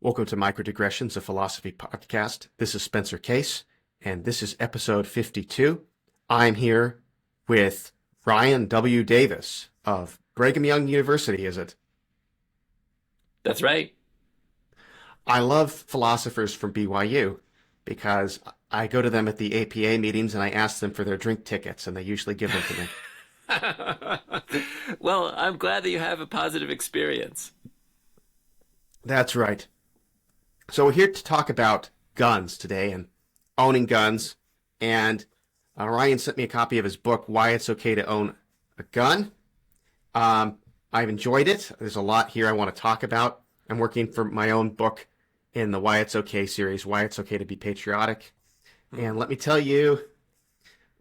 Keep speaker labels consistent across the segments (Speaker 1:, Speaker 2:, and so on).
Speaker 1: Welcome to Micro-Digressions, a philosophy podcast. This is Spencer Case, and this is episode 52. I'm here with Ryan W. Davis of Brigham Young University, is it?
Speaker 2: That's right.
Speaker 1: I love philosophers from BYU because I go to them at the APA meetings and I ask them for their drink tickets, and they usually give them to me.
Speaker 2: Well, I'm glad that you have a positive experience.
Speaker 1: That's right. So we're here to talk about guns today and owning guns. And Ryan sent me a copy of his book, Why It's Okay to Own a Gun. I've enjoyed it. There's a lot here I want to talk about. I'm working for my own book in the Why It's Okay series, Why It's Okay to Be Patriotic. And let me tell you,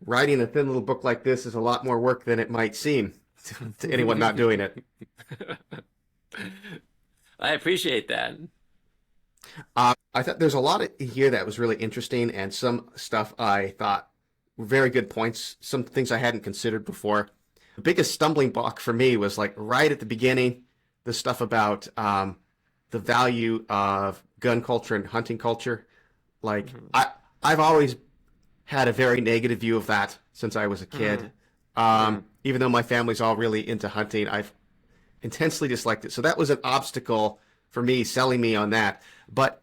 Speaker 1: writing a thin little book like this is a lot more work than it might seem to anyone not doing it.
Speaker 2: I appreciate that.
Speaker 1: I thought there's a lot here that was really interesting, and some stuff I thought were very good points, some things I hadn't considered before. The biggest stumbling block for me was like right at the beginning, the stuff about the value of gun culture and hunting culture. Like I've always had a very negative view of that since I was a kid. Even though my family's all really into hunting, I've intensely disliked it. So that was an obstacle for me, selling me on that. But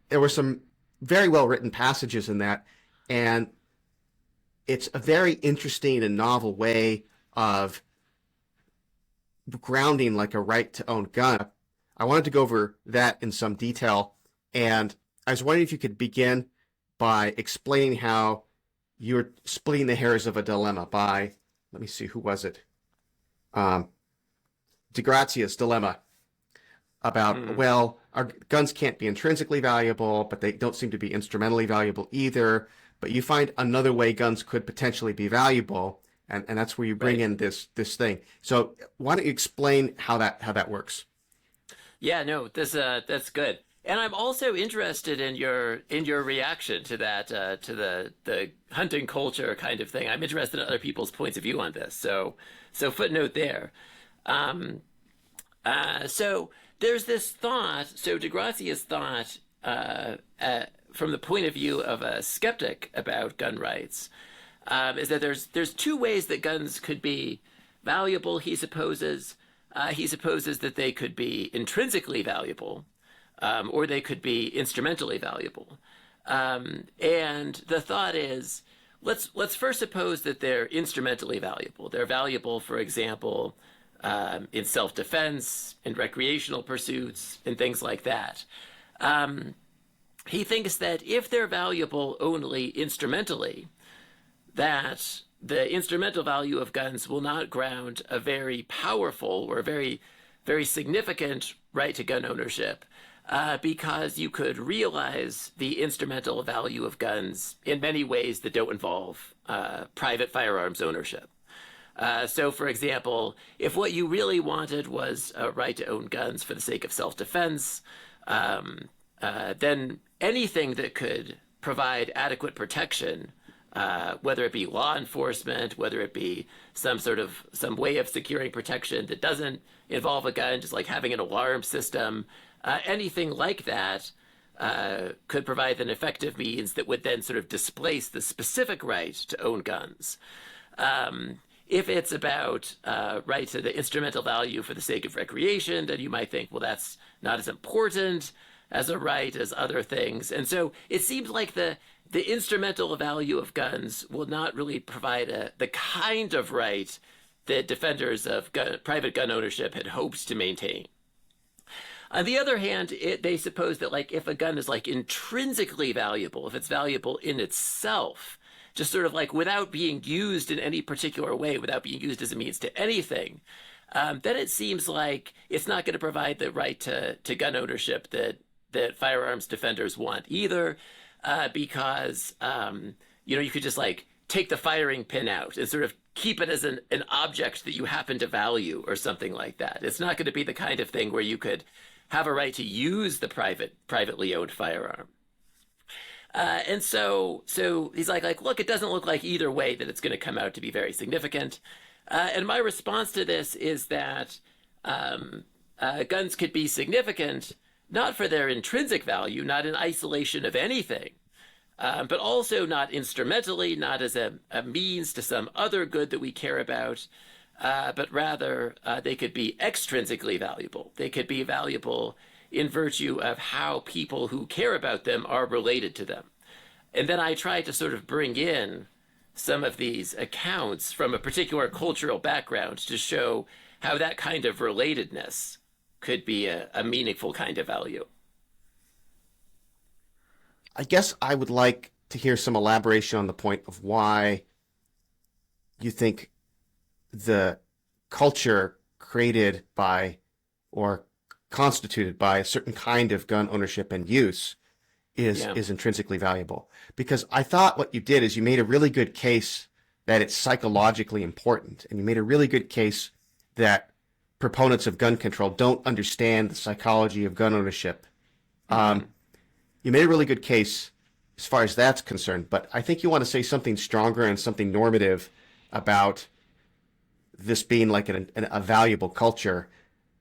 Speaker 1: there were some very well written passages in that, and it's a very interesting and novel way of grounding like a right to own gun. I wanted to go over that in some detail, and I was wondering if you could begin by explaining how you're splitting the hairs of a dilemma by, let me see, who was it? DeGrazio's dilemma about, well, our guns can't be intrinsically valuable, but they don't seem to be instrumentally valuable either. But you find another way guns could potentially be valuable, and that's where you bring in this thing. So why don't you explain how that works?
Speaker 2: Yeah, no, that's good. And I'm also interested in your reaction to that to the hunting culture kind of thing. I'm interested in other people's points of view on this. So footnote there. So there's this thought. So DeGrazio's thought from the point of view of a skeptic about gun rights is that there's two ways that guns could be valuable. He supposes that they could be intrinsically valuable, or they could be instrumentally valuable. And the thought is, let's first suppose that they're instrumentally valuable. They're valuable, for example, in self-defense, in recreational pursuits, and things like that. He thinks that if they're valuable only instrumentally, that the instrumental value of guns will not ground a very powerful or very, very significant right to gun ownership, because you could realize the instrumental value of guns in many ways that don't involve private firearms ownership. So, for example, if what you really wanted was a right to own guns for the sake of self-defense, then anything that could provide adequate protection, whether it be law enforcement, whether it be some way of securing protection that doesn't involve a gun, just like having an alarm system, anything like that could provide an effective means that would then sort of displace the specific right to own guns. If it's about right to the instrumental value for the sake of recreation, then you might think, well, that's not as important as a right as other things. And so it seems like the instrumental value of guns will not really provide the kind of right that defenders of private gun ownership had hoped to maintain. On the other hand, they suppose that like if a gun is like intrinsically valuable, if it's valuable in itself, just sort of like without being used in any particular way, without being used as a means to anything, then it seems like it's not going to provide the right to gun ownership that firearms defenders want either, because you could just like take the firing pin out and sort of keep it as an object that you happen to value or something like that. It's not going to be the kind of thing where you could have a right to use the privately owned firearm. And so he's like, look, it doesn't look like either way that it's going to come out to be very significant. And my response to this is that guns could be significant not for their intrinsic value, not in isolation of anything, but also not instrumentally, not as a means to some other good that we care about, but rather they could be extrinsically valuable. They could be valuable in virtue of how people who care about them are related to them. And then I try to sort of bring in some of these accounts from a particular cultural background to show how that kind of relatedness could be a meaningful kind of value.
Speaker 1: I guess I would like to hear some elaboration on the point of why you think the culture created by or constituted by a certain kind of gun ownership and use
Speaker 2: Yeah.
Speaker 1: is intrinsically valuable. Because I thought what you did is you made a really good case that it's psychologically important, and you made a really good case that proponents of gun control don't understand the psychology of gun ownership.
Speaker 2: Mm-hmm.
Speaker 1: You made a really good case as far as that's concerned, but I think you want to say something stronger and something normative about this being like a valuable culture.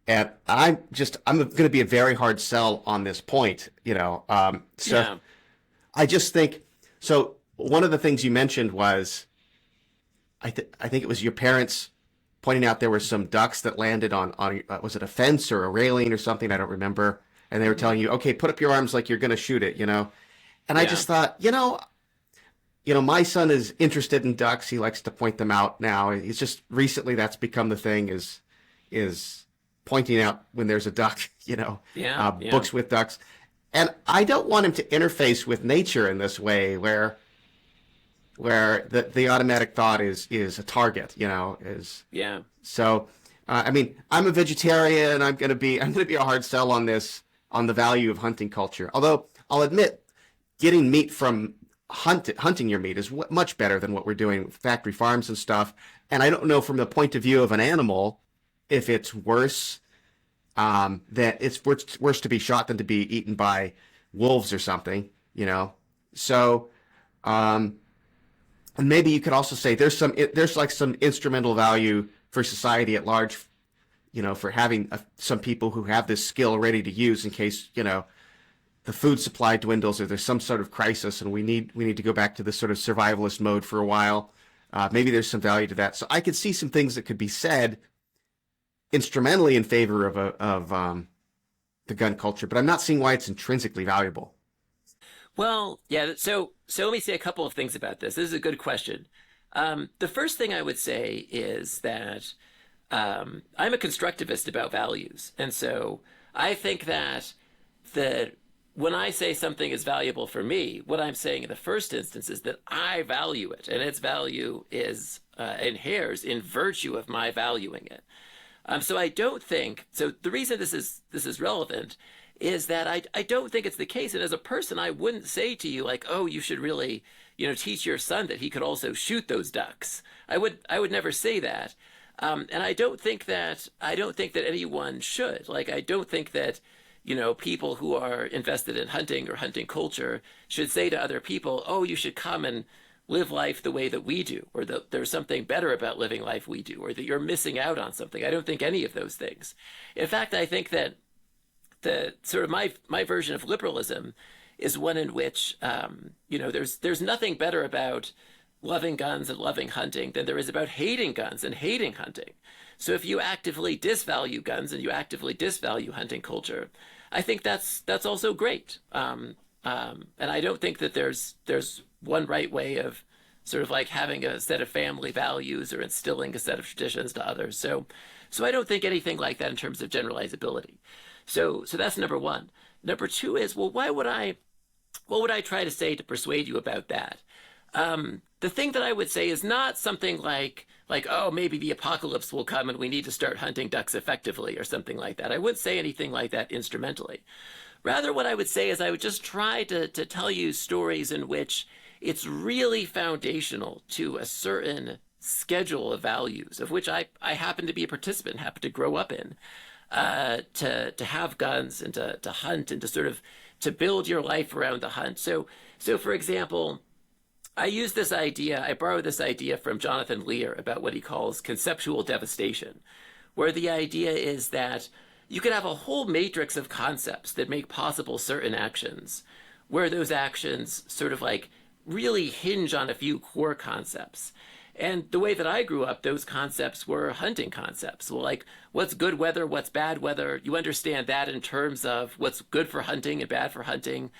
Speaker 1: And I'm going to be a very hard sell on this point, you know. So
Speaker 2: Yeah.
Speaker 1: I just think, so one of the things you mentioned was, I think it was your parents pointing out there were some ducks that landed on was it a fence or a railing or something? I don't remember. And they were telling you, okay, put up your arms like you're going to shoot it, you know. And I
Speaker 2: Yeah.
Speaker 1: just thought, my son is interested in ducks. He likes to point them out now. He's just recently that's become the thing is pointing out when there's a duck,
Speaker 2: Yeah. Yeah.
Speaker 1: books with ducks. And I don't want him to interface with nature in this way where the automatic thought is a target, is
Speaker 2: Yeah.
Speaker 1: so. I mean, I'm a vegetarian. I'm gonna be a hard sell on this on the value of hunting culture. Although I'll admit, getting meat from hunting your meat is much better than what we're doing with factory farms and stuff. And I don't know from the point of view of an animal if it's worse, that it's worse to be shot than to be eaten by wolves or something, So, and maybe you could also say there's like some instrumental value for society at large, for having some people who have this skill ready to use in case, the food supply dwindles or there's some sort of crisis and we need to go back to this sort of survivalist mode for a while. Maybe there's some value to that. So I could see some things that could be said instrumentally in favor of the gun culture, but I'm not seeing why it's intrinsically valuable.
Speaker 2: Well, yeah. So let me say a couple of things about this. This is a good question. The first thing I would say is that I'm a constructivist about values, and so I think that when I say something is valuable for me, what I'm saying in the first instance is that I value it, and its value is inheres in virtue of my valuing it. So I don't think so. The reason this is relevant is that I don't think it's the case. And as a person, I wouldn't say to you like, oh, you should really, teach your son that he could also shoot those ducks. I would never say that. And I don't think that anyone should. Like, I don't think that, people who are invested in hunting or hunting culture should say to other people, oh, you should come and live life the way that we do, or that there's something better about living life we do, or that you're missing out on something. I don't think any of those things. In fact, I think that the sort of my version of liberalism is one in which there's nothing better about loving guns and loving hunting than there is about hating guns and hating hunting. So if you actively disvalue guns and you actively disvalue hunting culture, I think that's also great. And I don't think that there's one right way of sort of like having a set of family values or instilling a set of traditions to others. So I don't think anything like that in terms of generalizability. So that's number one. Number two is, well, what would I try to say to persuade you about that? The thing that I would say is not something like, oh, maybe the apocalypse will come and we need to start hunting ducks effectively or something like that. I wouldn't say anything like that instrumentally. Rather, what I would say is I would just try to tell you stories in which it's really foundational to a certain schedule of values, of which I happen to be a participant, happen to grow up in, to have guns and to hunt and to sort of to build your life around the hunt. So for example, I borrow this idea from Jonathan Lear about what he calls conceptual devastation, where the idea is that you could have a whole matrix of concepts that make possible certain actions, where those actions sort of like really hinge on a few core concepts. And the way that I grew up, those concepts were hunting concepts. Well, like what's good weather, what's bad weather. You understand that in terms of what's good for hunting and bad for hunting.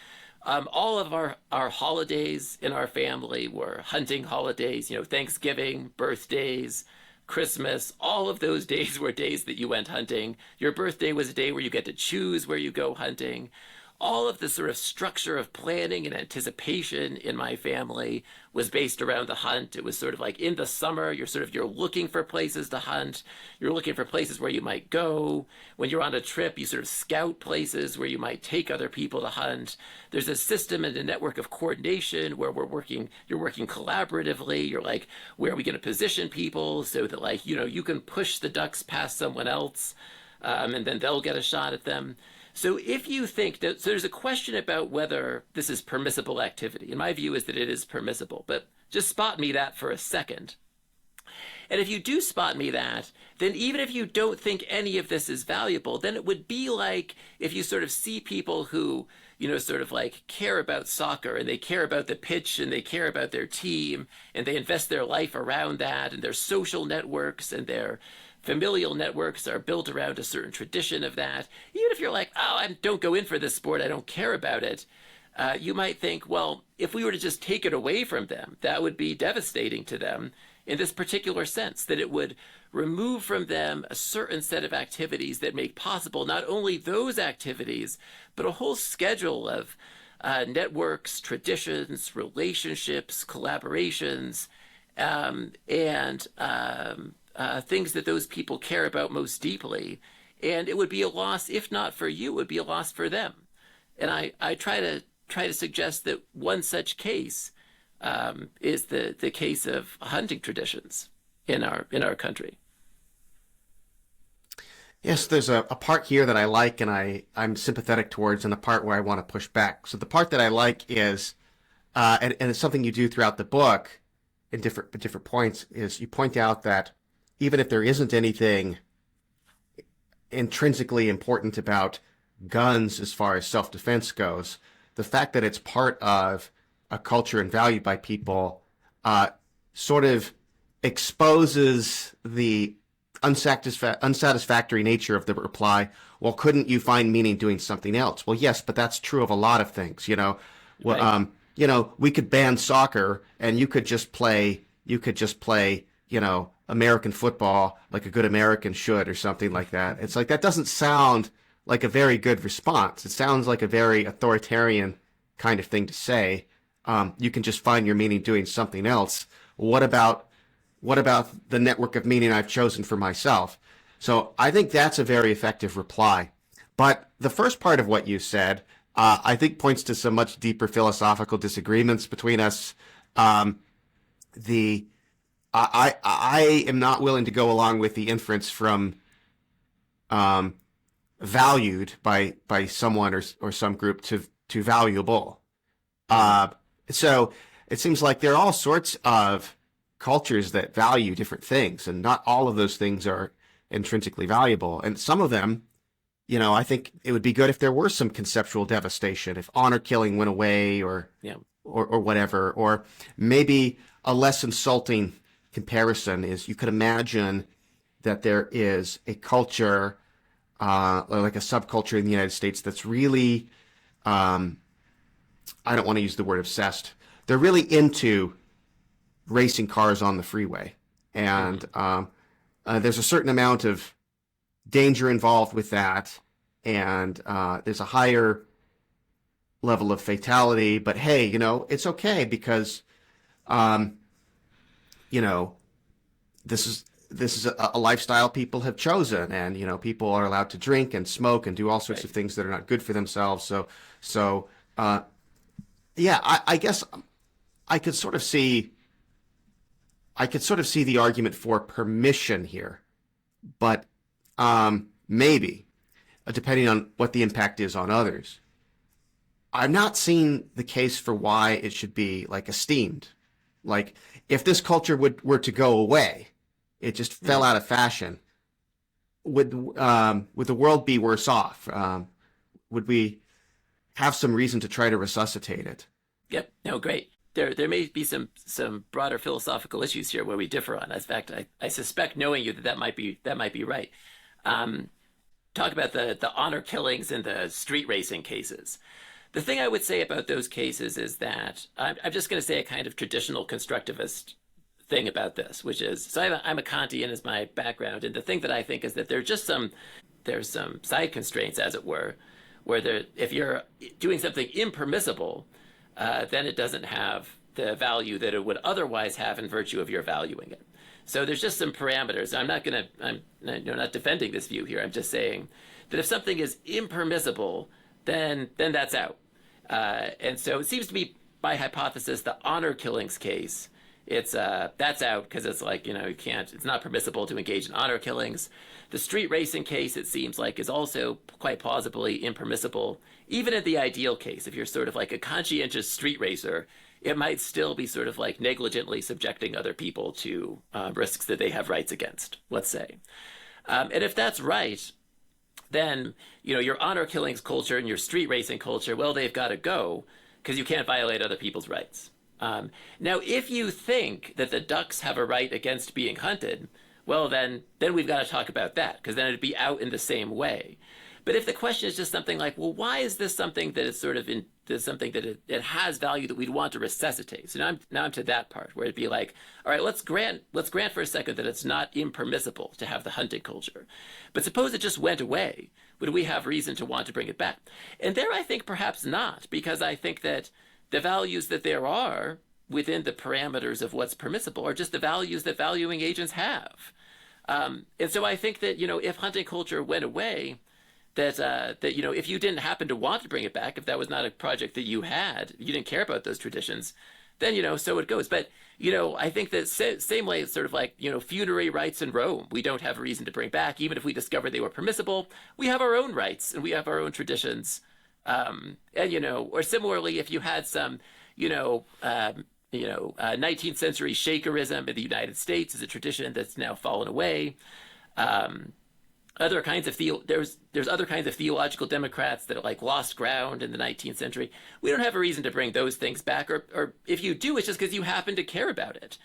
Speaker 2: All of our holidays in our family were hunting holidays, Thanksgiving, birthdays, Christmas, all of those days were days that you went hunting. Your birthday was a day where you get to choose where you go hunting. All of the sort of structure of planning and anticipation in my family was based around the hunt. It was sort of like in the summer, you're looking for places to hunt. You're looking for places where you might go. When you're on a trip, you sort of scout places where you might take other people to hunt. There's a system and a network of coordination where you're working collaboratively. You're like, where are we going to position people so that like, you can push the ducks past someone else, and then they'll get a shot at them. So if you think that, so there's a question about whether this is permissible activity. And my view is that it is permissible, but just spot me that for a second. And if you do spot me that, then even if you don't think any of this is valuable, then it would be like if you sort of see people who, sort of like care about soccer and they care about the pitch and they care about their team and they invest their life around that and their social networks and their familial networks are built around a certain tradition of that. Even if you're like, oh, I don't go in for this sport, I don't care about it, you might think, well, if we were to just take it away from them, that would be devastating to them in this particular sense, that it would remove from them a certain set of activities that make possible not only those activities, but a whole schedule of networks, traditions, relationships, collaborations, and things that those people care about most deeply. And it would be a loss, if not for you, it would be a loss for them. And I try to suggest that one such case is the case of hunting traditions in our country.
Speaker 1: Yes, there's a part here that I like and I'm sympathetic towards, and the part where I want to push back. So the part that I like is, and it's something you do throughout the book in different points, is you point out that even if there isn't anything intrinsically important about guns as far as self-defense goes, the fact that it's part of a culture and valued by people sort of exposes the unsatisfactory nature of the reply. Well, couldn't you find meaning doing something else? Well, yes, but that's true of a lot of things. Well,
Speaker 2: Right.
Speaker 1: we could ban soccer, and you could just play, American football like a good American should, or something like that. It's like that doesn't sound like a very good response. It sounds like a very authoritarian kind of thing to say. You can just find your meaning doing something else. What about the network of meaning I've chosen for myself? So I think that's a very effective reply. But the first part of what you said, I think points to some much deeper philosophical disagreements between us. The I am not willing to go along with the inference from valued by someone or some group to valuable. So it seems like there are all sorts of cultures that value different things, and not all of those things are intrinsically valuable. And some of them, I think it would be good if there were some conceptual devastation, if honor killing went away, or
Speaker 2: Yeah.
Speaker 1: or whatever. Or maybe a less insulting comparison is, you could imagine that there is a culture, like a subculture in the United States that's really, I don't want to use the word obsessed. They're really into racing cars on the freeway. And there's a certain amount of danger involved with that. And there's a higher level of fatality. But hey, it's okay because, this is a lifestyle people have chosen, and people are allowed to drink and smoke and do all sorts
Speaker 2: Right.
Speaker 1: of things that are not good for themselves. So yeah, I guess I could sort of see the argument for permission here, but maybe depending on what the impact is on others. I'm not seeing the case for why it should be like esteemed. Like if this culture were to go away, it just fell out of fashion. would the world be worse off? Would we have some reason to try to resuscitate it?
Speaker 2: Yep. No, great. There may be some broader philosophical issues here where we differ on. In fact, I suspect knowing you that might be right. Talk about the honor killings and the street racing cases. The thing I would say about those cases is that I'm just going to say a kind of traditional constructivist thing about this, which is, so I'm a Kantian as my background, and the thing that I think is that there's some side constraints, as it were, where if you're doing something impermissible, then it doesn't have the value that it would otherwise have in virtue of your valuing it. So there's just some parameters. I'm not defending this view here. I'm just saying that if something is impermissible, then that's out. And so it seems to be, by hypothesis, the honor killings case, that's out because it's like, it's not permissible to engage in honor killings. The street racing case, it seems like, is also quite plausibly impermissible. Even in the ideal case, if you're sort of like a conscientious street racer, it might still be sort of like negligently subjecting other people to risks that they have rights against, let's say. And if that's right, then, your honor killings culture and your street racing culture, well, they've got to go because you can't violate other people's rights. Now, if you think that the ducks have a right against being hunted, well, then we've got to talk about that, because then it'd be out in the same way. But if the question is just something like, well, why is this something that is sort of something that it has value that we'd want to resuscitate? So now I'm to that part where it'd be like, all right, let's grant for a second that it's not impermissible to have the hunting culture. But suppose it just went away. Would we have reason to want to bring it back? And there I think perhaps not, because I think that the values that there are within the parameters of what's permissible are just the values that valuing agents have. And so I think that, if hunting culture went away, that if you didn't happen to want to bring it back, if that was not a project that you didn't care about those traditions, then, so it goes. But, I think that same way it's sort of like, funerary rites in Rome, we don't have a reason to bring back. Even if we discovered they were permissible, we have our own rights and we have our own traditions. And, or similarly, if you had some, 19th century Shakerism in the United States is a tradition that's now fallen away. Other kinds of there's other kinds of theological democrats that like lost ground in the 19th century. We don't have a reason to bring those things back, or if you do, it's just because you happen to care about it.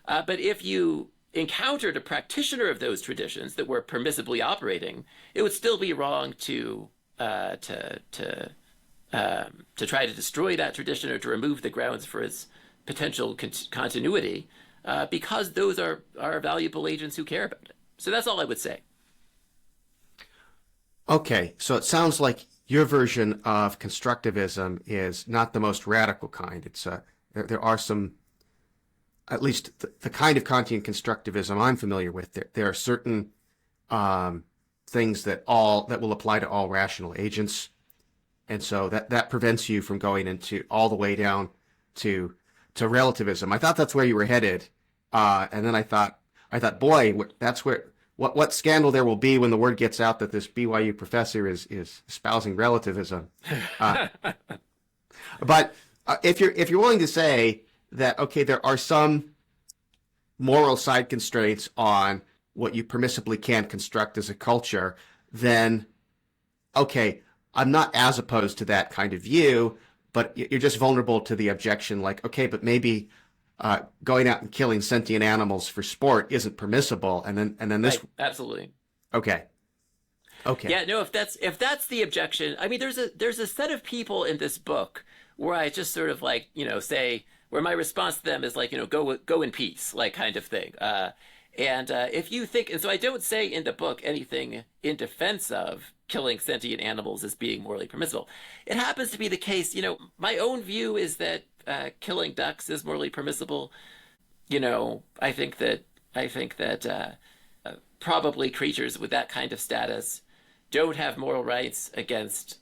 Speaker 2: But if you encountered a practitioner of those traditions that were permissibly operating, it would still be wrong to try to destroy that tradition or to remove the grounds for its potential continuity, because those are valuable agents who care about it. So that's all I would say.
Speaker 1: Okay, so it sounds like your version of constructivism is not the most radical kind. It's there are some, at least the kind of Kantian constructivism I'm familiar with. There are certain things that will apply to all rational agents, and so that prevents you from going into all the way down to relativism. I thought that's where you were headed, and then I thought, boy, that's where. What scandal there will be when the word gets out that this BYU professor is espousing relativism. But if you're willing to say that, okay, there are some moral side constraints on what you permissibly can construct as a culture, then okay, I'm not as opposed to that kind of view, but you're just vulnerable to the objection like, okay, but maybe going out and killing sentient animals for sport isn't permissible, and then this
Speaker 2: right, absolutely.
Speaker 1: Okay.
Speaker 2: Yeah, no, if that's the objection, I mean, there's a set of people in this book where I just sort of like, say, where my response to them is like, go in peace, like kind of thing. And if you think, and so I don't say in the book anything in defense of killing sentient animals as being morally permissible. It happens to be the case, my own view is that killing ducks is morally permissible. I think that probably creatures with that kind of status don't have moral rights against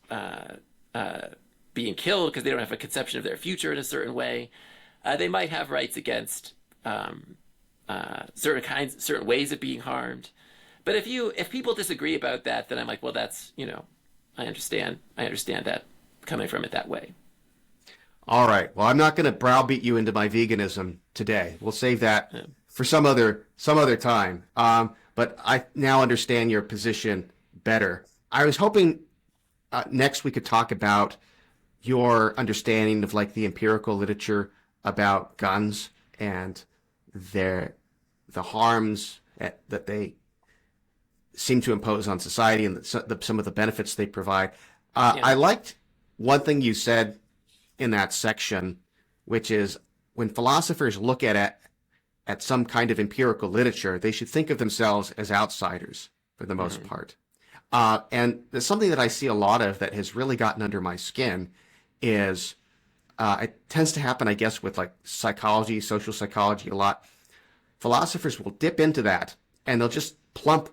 Speaker 2: being killed because they don't have a conception of their future in a certain way. They might have rights against certain ways of being harmed. But if people disagree about that, then I'm like, well, that's, I understand that coming from it that way.
Speaker 1: All right. Well, I'm not going to browbeat you into my veganism today. We'll save that for some other time. but I now understand your position better. I was hoping next we could talk about your understanding of like the empirical literature about guns and their the harms that they seem to impose on society and some of the benefits they provide.
Speaker 2: Yeah.
Speaker 1: I liked one thing you said in that section, which is when philosophers look at some kind of empirical literature, they should think of themselves as outsiders for the most part. And there's something that I see a lot of that has really gotten under my skin is it tends to happen, I guess, with like psychology, social psychology a lot. Philosophers will dip into that and they'll just plump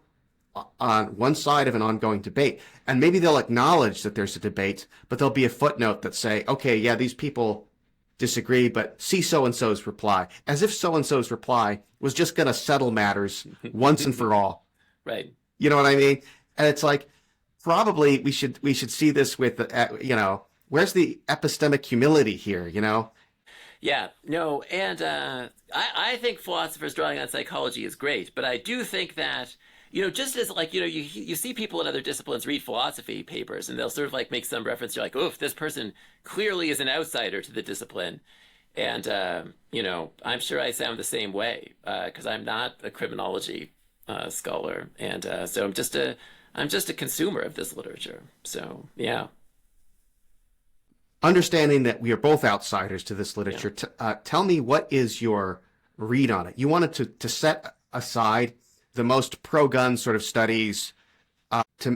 Speaker 1: on one side of an ongoing debate. And maybe they'll acknowledge that there's a debate, but there'll be a footnote that say, okay, yeah, these people disagree, but see so-and-so's reply, as if so-and-so's reply was just going to settle matters once and for all.
Speaker 2: Right.
Speaker 1: You know what I mean? And it's like, probably we should see this with, where's the epistemic humility here,
Speaker 2: Yeah, no, and I think philosophers drawing on psychology is great, but I do think that, just as like, you see people in other disciplines read philosophy papers and they'll sort of like make some reference to like, oof, this person clearly is an outsider to the discipline. And, I'm sure I sound the same way because I'm not a criminology scholar. And so I'm just a consumer of this literature. So, yeah.
Speaker 1: Understanding that we are both outsiders to this literature, tell me what is your read on it? You wanted to set aside the most pro-gun sort of studies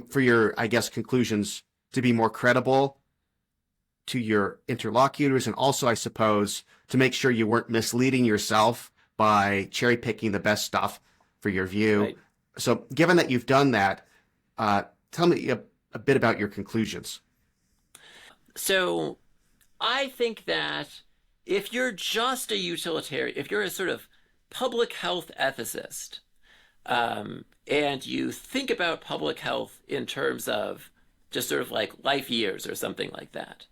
Speaker 1: for your, I guess, conclusions to be more credible to your interlocutors, and also, I suppose, to make sure you weren't misleading yourself by cherry picking the best stuff for your view.
Speaker 2: Right.
Speaker 1: So, given that you've done that, tell me a bit about your conclusions.
Speaker 2: So I think that if you're just a utilitarian, if you're a sort of public health ethicist, and you think about public health in terms of just sort of like life years or something like that,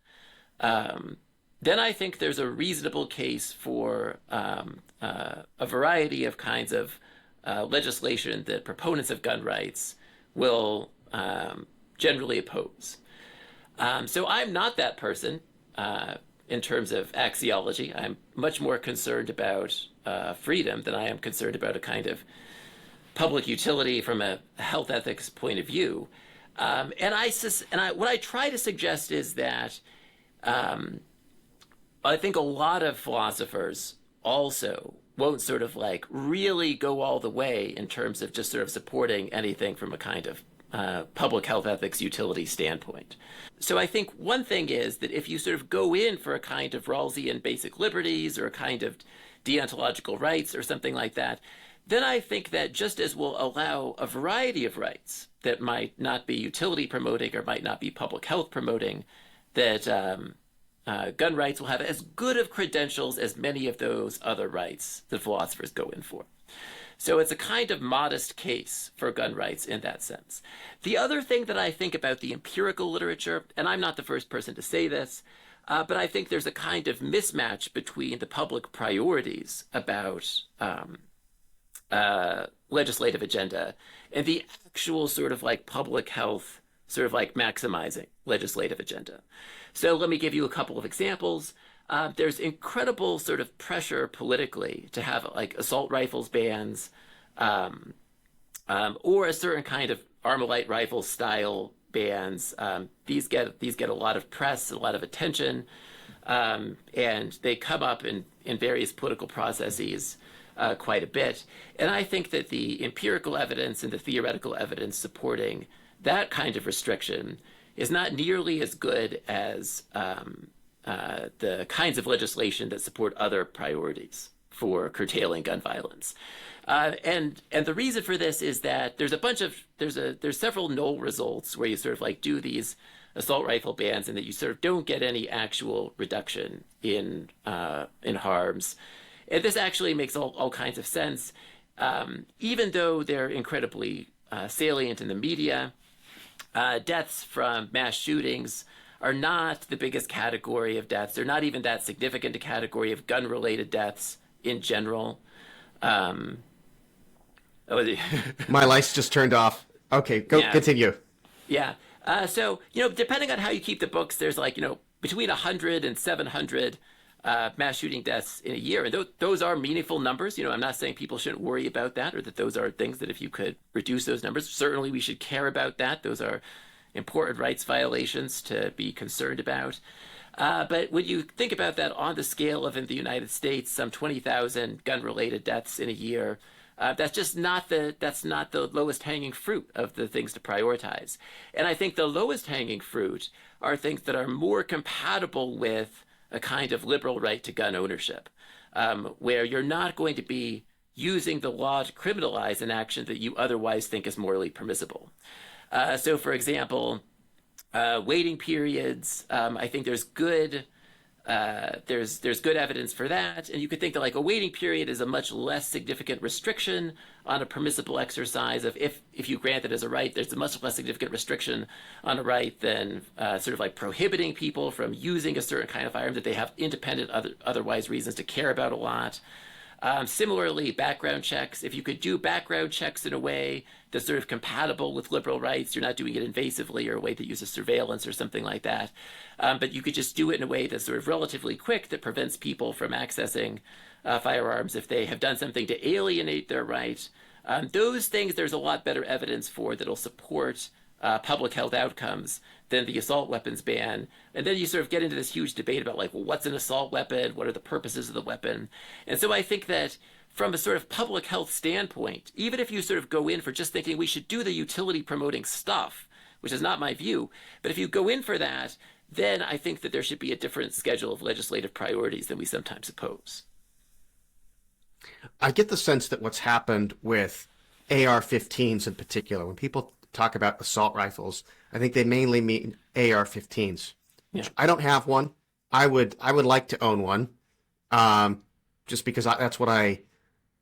Speaker 2: then I think there's a reasonable case for a variety of kinds of legislation that proponents of gun rights will generally oppose. So I'm not that person in terms of axiology. I'm much more concerned about freedom than I am concerned about a kind of public utility from a health ethics point of view. What I try to suggest is that I think a lot of philosophers also won't sort of like really go all the way in terms of just sort of supporting anything from a kind of public health ethics utility standpoint. So I think one thing is that if you sort of go in for a kind of Rawlsian basic liberties or a kind of deontological rights or something like that, then I think that just as we'll allow a variety of rights that might not be utility promoting or might not be public health promoting, that gun rights will have as good of credentials as many of those other rights that philosophers go in for. So it's a kind of modest case for gun rights in that sense. The other thing that I think about the empirical literature, and I'm not the first person to say this, but I think there's a kind of mismatch between the public priorities about legislative agenda and the actual sort of like public health, sort of like maximizing legislative agenda. So let me give you a couple of examples. There's incredible sort of pressure politically to have like assault rifles bans, or a certain kind of Armalite rifle style bans. These get a lot of press, a lot of attention, and they come up in various political processes quite a bit. And I think that the empirical evidence and the theoretical evidence supporting that kind of restriction is not nearly as good as the kinds of legislation that support other priorities for curtailing gun violence. And the reason for this is that there's several null results where you sort of like do these assault rifle bans and that you sort of don't get any actual reduction in harms. And this actually makes all kinds of sense, even though they're incredibly salient in the media. Deaths from mass shootings are not the biggest category of deaths. They're not even that significant a category of gun-related deaths in general. Oh,
Speaker 1: My lights just turned off. Okay, go
Speaker 2: yeah,
Speaker 1: continue.
Speaker 2: yeah. So, depending on how you keep the books, there's like, between 100 and 700 mass shooting deaths in a year. And those are meaningful numbers. I'm not saying people shouldn't worry about that or that those are things that if you could reduce those numbers, certainly we should care about that. Those are important rights violations to be concerned about. But when you think about that on the scale of in the United States, some 20,000 gun-related deaths in a year, that's not the lowest hanging fruit of the things to prioritize. And I think the lowest hanging fruit are things that are more compatible with a kind of liberal right to gun ownership, where you're not going to be using the law to criminalize an action that you otherwise think is morally permissible. So, for example, waiting periods. I think there's good evidence for that, and you could think that like a waiting period is a much less significant restriction on a permissible exercise of if you grant it as a right. There's a much less significant restriction on a right than sort of like prohibiting people from using a certain kind of firearm that they have independent otherwise reasons to care about a lot. Similarly, background checks. If you could do background checks in a way that's sort of compatible with liberal rights, you're not doing it invasively or a way that uses surveillance or something like that. But you could just do it in a way that's sort of relatively quick that prevents people from accessing firearms if they have done something to alienate their right. Those things there's a lot better evidence for that'll support public health outcomes than the assault weapons ban. And then you sort of get into this huge debate about like, well, what's an assault weapon? What are the purposes of the weapon? And so I think that from a sort of public health standpoint, even if you sort of go in for just thinking we should do the utility promoting stuff, which is not my view, but if you go in for that, then I think that there should be a different schedule of legislative priorities than we sometimes oppose.
Speaker 1: I get the sense that what's happened with AR-15s in particular, when people talk about assault rifles, I think they mainly mean AR-15s.
Speaker 2: Yeah.
Speaker 1: I don't have one. I would like to own one, just because that's what I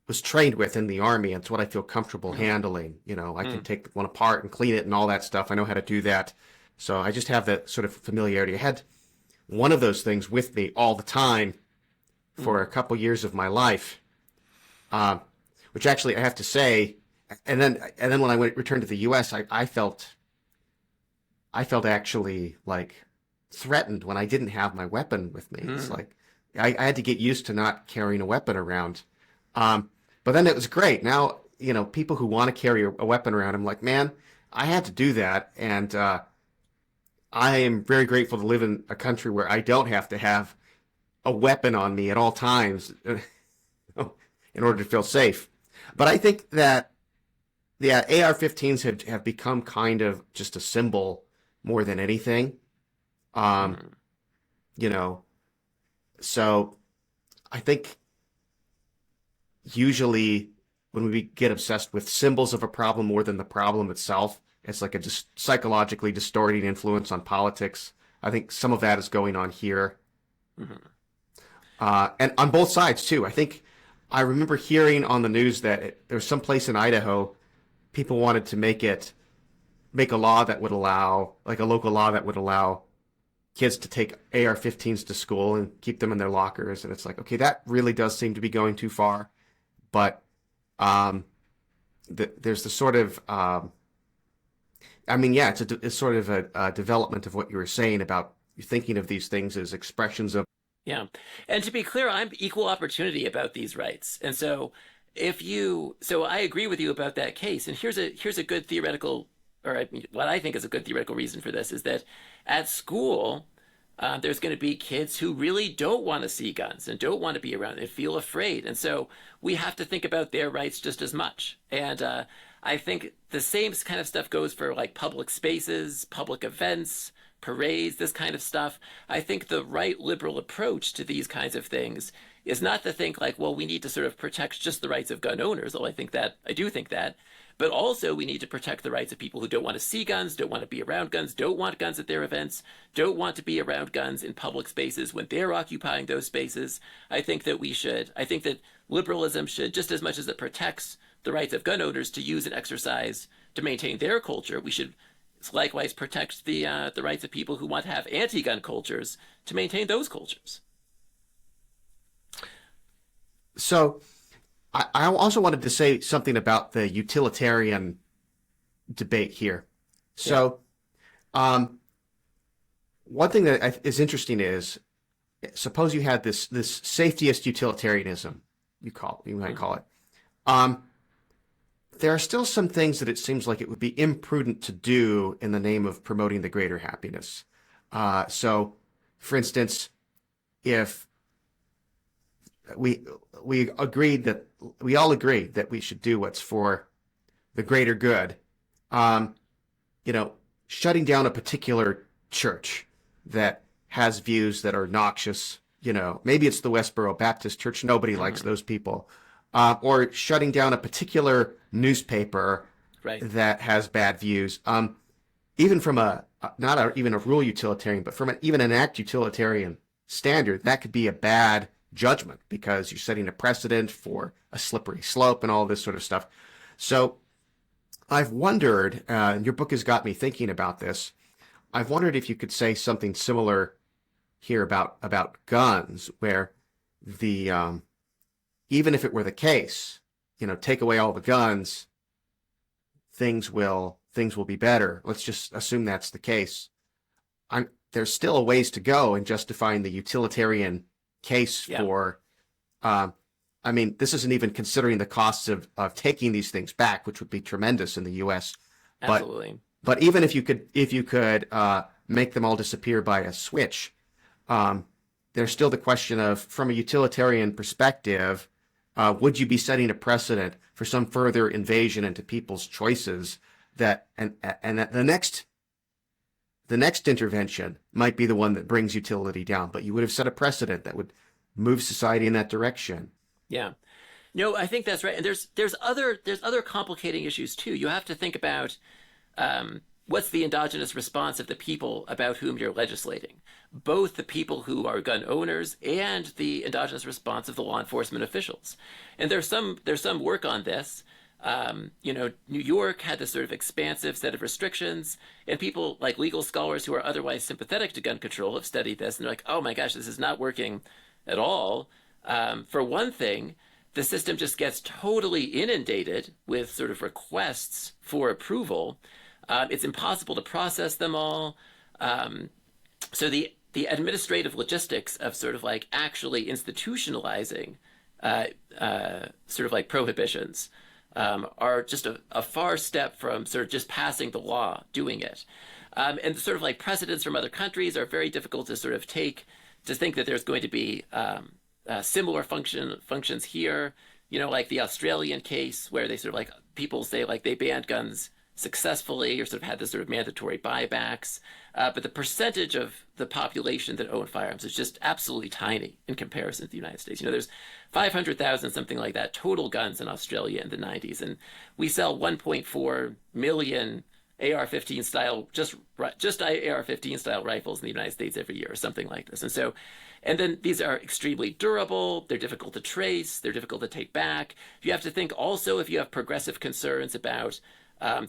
Speaker 1: was trained with in the Army. It's what I feel comfortable handling. I can take one apart and clean it and all that stuff. I know how to do that. So I just have that sort of familiarity. I had one of those things with me all the time for a couple years of my life, which actually I have to say, and then when I returned to the U.S., I felt actually like threatened when I didn't have my weapon with me. It's like I had to get used to not carrying a weapon around. But then it was great. Now, people who want to carry a weapon around, I'm like, man, I had to do that. And I am very grateful to live in a country where I don't have to have a weapon on me at all times in order to feel safe. But I think that the AR-15s have become kind of just a symbol more than anything. So I think usually when we get obsessed with symbols of a problem more than the problem itself, it's like a just psychologically distorting influence on politics. I think some of that is going on here. And on both sides too. I remember hearing on the news that there was some place in Idaho, people wanted to make a law that would allow, like a local law that would allow kids to take AR-15s to school and keep them in their lockers. And it's like, okay, that really does seem to be going too far. But there's the sort of, it's sort of a development of what you were saying about thinking of these things as expressions of.
Speaker 2: Yeah. And to be clear, I'm equal opportunity about these rights. And so so I agree with you about that case. And here's a good theoretical, what I think is a good theoretical reason for this is that at school, there's going to be kids who really don't want to see guns and don't want to be around and feel afraid. And so we have to think about their rights just as much. And I think the same kind of stuff goes for like public spaces, public events, parades, this kind of stuff. I think the right liberal approach to these kinds of things is not to think like, well, we need to sort of protect just the rights of gun owners, although I do think that, but also we need to protect the rights of people who don't want to see guns, don't want to be around guns, don't want guns at their events, don't want to be around guns in public spaces when they're occupying those spaces. I think that liberalism should, just as much as it protects the rights of gun owners to use and exercise to maintain their culture, we should likewise protect the rights of people who want to have anti-gun cultures to maintain those cultures.
Speaker 1: So I also wanted to say something about the utilitarian debate here.
Speaker 2: Yeah.
Speaker 1: So, um, one thing that is interesting is suppose you had this safetyist utilitarianism, you might
Speaker 2: Hmm.
Speaker 1: call it. Um, there are still some things that it seems like it would be imprudent to do in the name of promoting the greater happiness. So, for instance, if we we agreed that we all agree that we should do what's for the greater good, um, you know, shutting down a particular church that has views that are noxious. Maybe it's the Westboro Baptist Church. Nobody likes
Speaker 2: Hmm.
Speaker 1: those people. Or shutting down a particular newspaper
Speaker 2: Right.
Speaker 1: that has bad views. Even from even a rule utilitarian, but from even an act utilitarian standard, that could be a bad judgment because you're setting a precedent for a slippery slope and all this sort of stuff. So I've wondered, and your book has got me thinking about this. I've wondered if you could say something similar here about guns, where the even if it were the case, take away all the guns, things will be better. Let's just assume that's the case. There's still a ways to go in justifying the utilitarian case
Speaker 2: Yeah.
Speaker 1: for. Um, I mean, this isn't even considering the costs of taking these things back, which would be tremendous in the U.S. But
Speaker 2: Absolutely.
Speaker 1: but even if you could make them all disappear by a switch, um, there's still the question of, from a utilitarian perspective, would you be setting a precedent for some further invasion into people's choices and that the next intervention might be the one that brings utility down, but you would have set a precedent that would move society in that direction.
Speaker 2: Yeah. No, I think that's right. And there's other complicating issues too. You have to think about what's the endogenous response of the people about whom you're legislating, both the people who are gun owners and the endogenous response of the law enforcement officials. And there's some work on this. New York had this sort of expansive set of restrictions, and people like legal scholars who are otherwise sympathetic to gun control have studied this, and they're like, "Oh my gosh, this is not working at all." For one thing, the system just gets totally inundated with sort of requests for approval. It's impossible to process them all. Um, so the administrative logistics of sort of like actually institutionalizing uh, sort of like prohibitions are just a far step from sort of just passing the law, doing it. And sort of like precedents from other countries are very difficult to sort of take, to think that there's going to be similar functions here. Like the Australian case where they sort of like people say like they banned guns successfully or sort of had this sort of mandatory buybacks. But the percentage of the population that own firearms is just absolutely tiny in comparison to the United States. There's 500,000, something like that, total guns in Australia in the 90s. And we sell 1.4 million AR-15 style, just AR-15 style rifles in the United States every year, or something like this. And then these are extremely durable. They're difficult to trace. They're difficult to take back. You have to think also, if you have progressive concerns about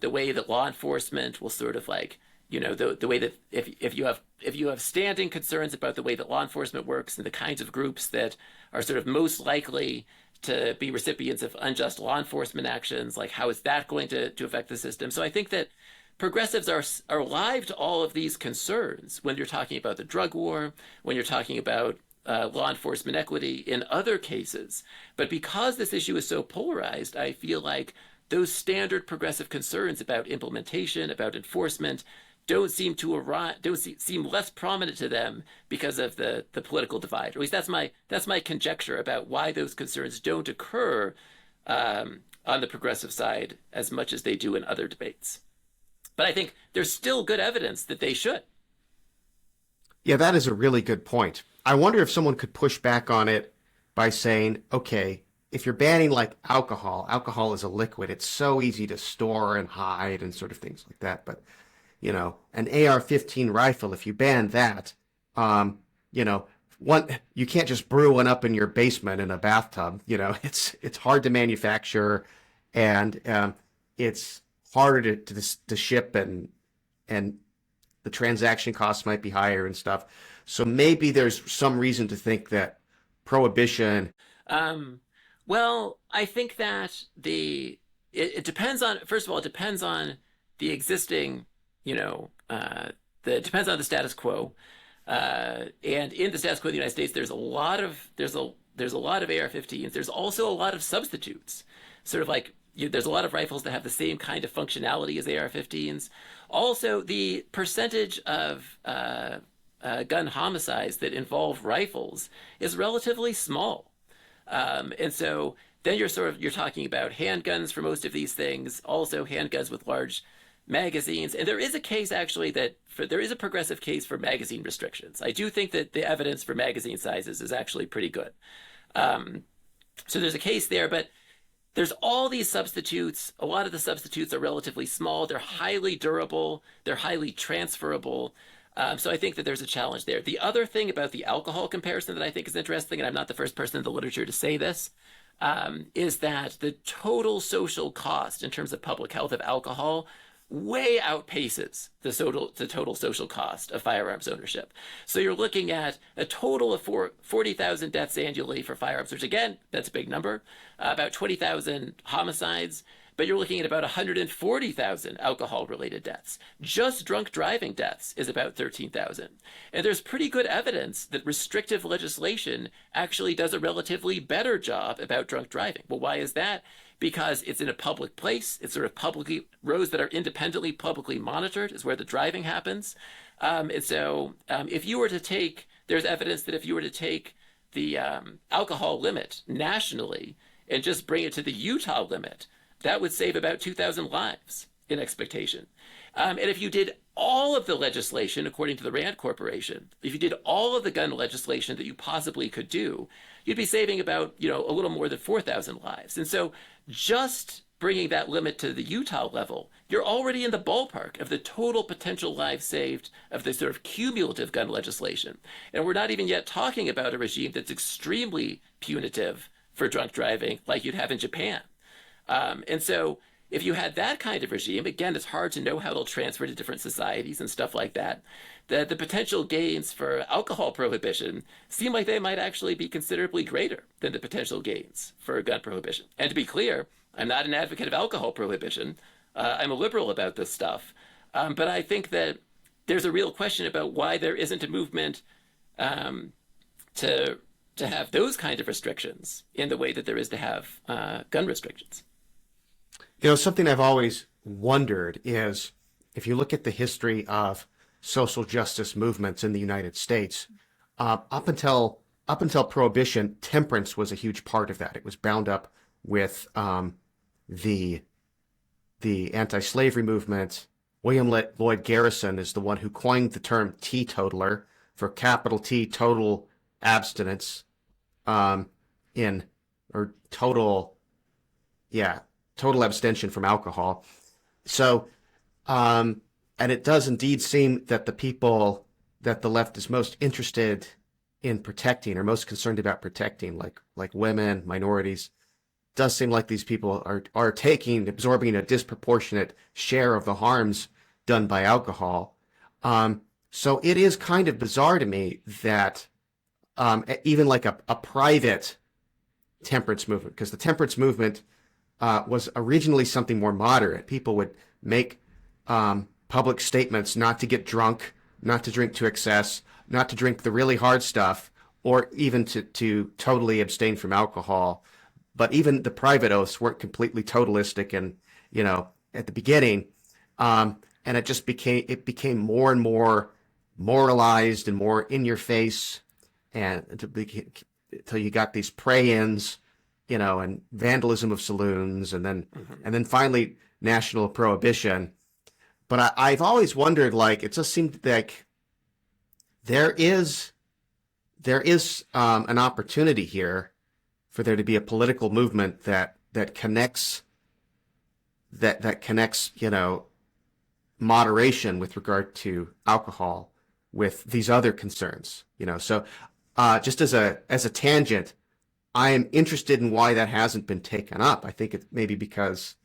Speaker 2: the way that law enforcement will sort of like, the way that if you have standing concerns about the way that law enforcement works and the kinds of groups that are sort of most likely to be recipients of unjust law enforcement actions, like how is that going to affect the system? So I think that progressives are alive to all of these concerns when you're talking about the drug war, when you're talking about law enforcement equity in other cases. But because this issue is so polarized, I feel like those standard progressive concerns about implementation, about enforcement, don't seem less prominent to them because of the political divide. Or at least that's my conjecture about why those concerns don't occur on the progressive side as much as they do in other debates. But I think there's still good evidence that they should.
Speaker 1: Yeah, that is a really good point. I wonder if someone could push back on it by saying, okay, if you're banning like alcohol is a liquid. It's so easy to store and hide and sort of things like that. But, an AR-15 rifle, if you ban that, um, you know, you can't just brew one up in your basement in a bathtub. It's hard to manufacture, and it's harder to ship, and the transaction costs might be higher and stuff. So maybe there's some reason to think that prohibition.
Speaker 2: Um, Well, I think that it depends on, first of all, it depends on the existing, you know, it depends on the status quo. And in the status quo of the United States, there's a lot of AR-15s. There's also a lot of substitutes, sort of like there's a lot of rifles that have the same kind of functionality as AR-15s. Also, the percentage of gun homicides that involve rifles is relatively small. And so then you're talking about handguns for most of these things, also handguns with large magazines. And there is a case actually there is a progressive case for magazine restrictions. I do think that the evidence for magazine sizes is actually pretty good. Um, so there's a case there, but there's all these substitutes. A lot of the substitutes are relatively small. They're highly durable. They're highly transferable. So I think that there's a challenge there. The other thing about the alcohol comparison that I think is interesting, and I'm not the first person in the literature to say this, is that the total social cost in terms of public health of alcohol way outpaces the total social cost of firearms ownership. So you're looking at a total of 40,000 deaths annually for firearms, which again, that's a big number, about 20,000 homicides, but you're looking at about 140,000 alcohol-related deaths. Just drunk driving deaths is about 13,000. And there's pretty good evidence that restrictive legislation actually does a relatively better job about drunk driving. Well, why is that? Because it's in a public place. It's sort of publicly, roads that are independently publicly monitored is where the driving happens. And so if you were to take, there's evidence that if you were to take the alcohol limit nationally and just bring it to the Utah limit, that would save about 2,000 lives in expectation. And if you did all of the legislation, according to the Rand Corporation, if you did all of the gun legislation that you possibly could do, you'd be saving about, a little more than 4,000 lives. And so just bringing that limit to the Utah level, you're already in the ballpark of the total potential lives saved of the sort of cumulative gun legislation. And we're not even yet talking about a regime that's extremely punitive for drunk driving like you'd have in Japan. And so if you had that kind of regime, again, it's hard to know how it'll transfer to different societies and stuff like that. The potential gains for alcohol prohibition seem like they might actually be considerably greater than the potential gains for gun prohibition. And to be clear, I'm not an advocate of alcohol prohibition. I'm a liberal about this stuff. But I think that there's a real question about why there isn't a movement to have those kind of restrictions in the way that there is to have gun restrictions.
Speaker 1: Something I've always wondered is if you look at the history of social justice movements in the United States, up until Prohibition, temperance was a huge part of that. It was bound up with the anti-slavery movement. William Lloyd Garrison is the one who coined the term teetotaler for capital T, total abstinence, total abstention from alcohol. So, and it does indeed seem that the people that the left is most interested in protecting or most concerned about protecting, like women, minorities, does seem like these people are absorbing a disproportionate share of the harms done by alcohol. So it is kind of bizarre to me that even like a private temperance movement, because the temperance movement was originally something more moderate. People would make public statements not to get drunk, not to drink to excess, not to drink the really hard stuff, or even to totally abstain from alcohol. But even the private oaths weren't completely totalistic, and at the beginning, and it became more and more moralized and more in your face, and until you got these pray-ins, and vandalism of saloons, and then finally national prohibition. But I've always wondered, it just seemed like there is an opportunity here for there to be a political movement that connects moderation with regard to alcohol with these other concerns. So just as a tangent, I am interested in why that hasn't been taken up. I think it may be because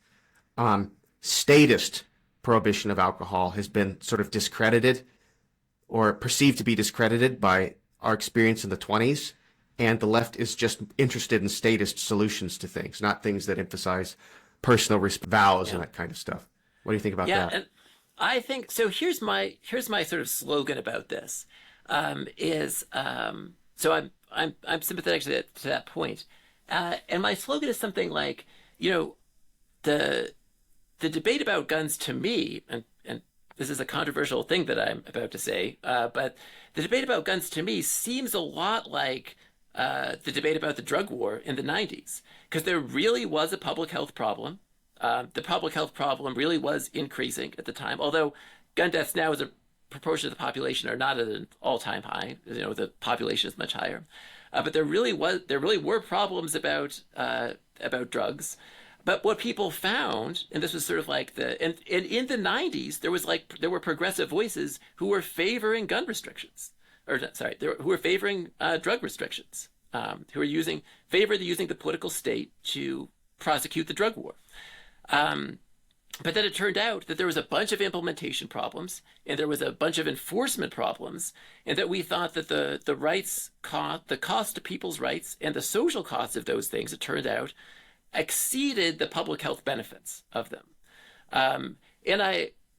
Speaker 1: statist prohibition of alcohol has been sort of discredited or perceived to be discredited by our experience in the 20s. and the left is just interested in statist solutions to things, not things that emphasize personal vows and
Speaker 2: Yeah.
Speaker 1: that kind of stuff. What do you think about
Speaker 2: Yeah,
Speaker 1: that?
Speaker 2: and I think so. Here's my sort of slogan about this. Is so I'm sympathetic to that point, and my slogan is something like, you know, the the debate about guns to me, and this is a controversial thing that I'm about to say, but the debate about guns to me seems a lot like the debate about the drug war in the 90s, because there really was a public health problem. The public health problem really was increasing at the time, although gun deaths now as a proportion of the population are not at an all-time high. You know, the population is much higher, but there really were problems about drugs. But what people found, and this was sort of like and in the 90s, there were progressive voices who were favoring gun restrictions, or sorry, who were favoring drug restrictions, who were using the political state to prosecute the drug war. Um, but then it turned out that there was a bunch of implementation problems and there was a bunch of enforcement problems, and that we thought that the cost of people's rights and the social costs of those things, it turned out, exceeded the public health benefits of them.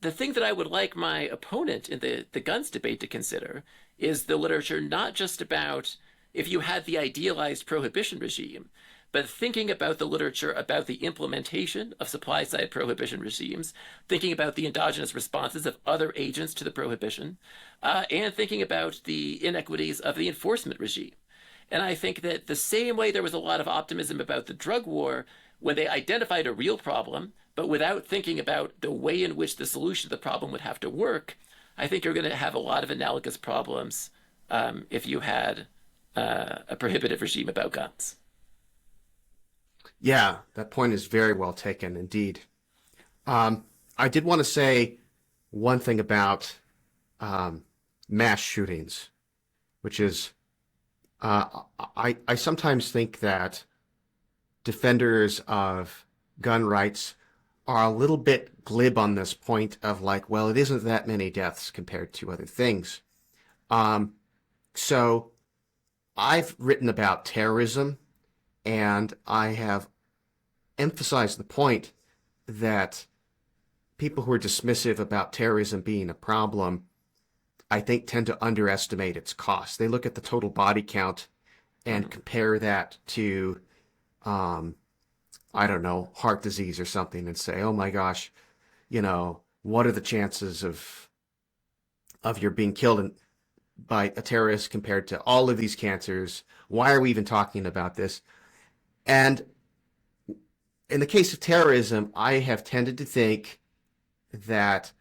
Speaker 2: The thing that I would like my opponent in the guns debate to consider is the literature not just about if you had the idealized prohibition regime, but thinking about the literature about the implementation of supply side prohibition regimes, thinking about the endogenous responses of other agents to the prohibition, and thinking about the inequities of the enforcement regime. And I think that the same way there was a lot of optimism about the drug war when they identified a real problem, but without thinking about the way in which the solution to the problem would have to work, I think you're going to have a lot of analogous problems if you had a prohibitive regime about guns.
Speaker 1: Yeah, that point is very well taken indeed. I did want to say one thing about mass shootings, which is I sometimes think that defenders of gun rights are a little bit glib on this point of like, well, it isn't that many deaths compared to other things. So I've written about terrorism, and I have emphasized the point that people who are dismissive about terrorism being a problem, I think, tend to underestimate its cost. They look at the total body count and compare that to, I don't know, heart disease or something, and say, oh my gosh, what are the chances of your being killed by a terrorist compared to all of these cancers? Why are we even talking about this? And in the case of terrorism, I have tended to think that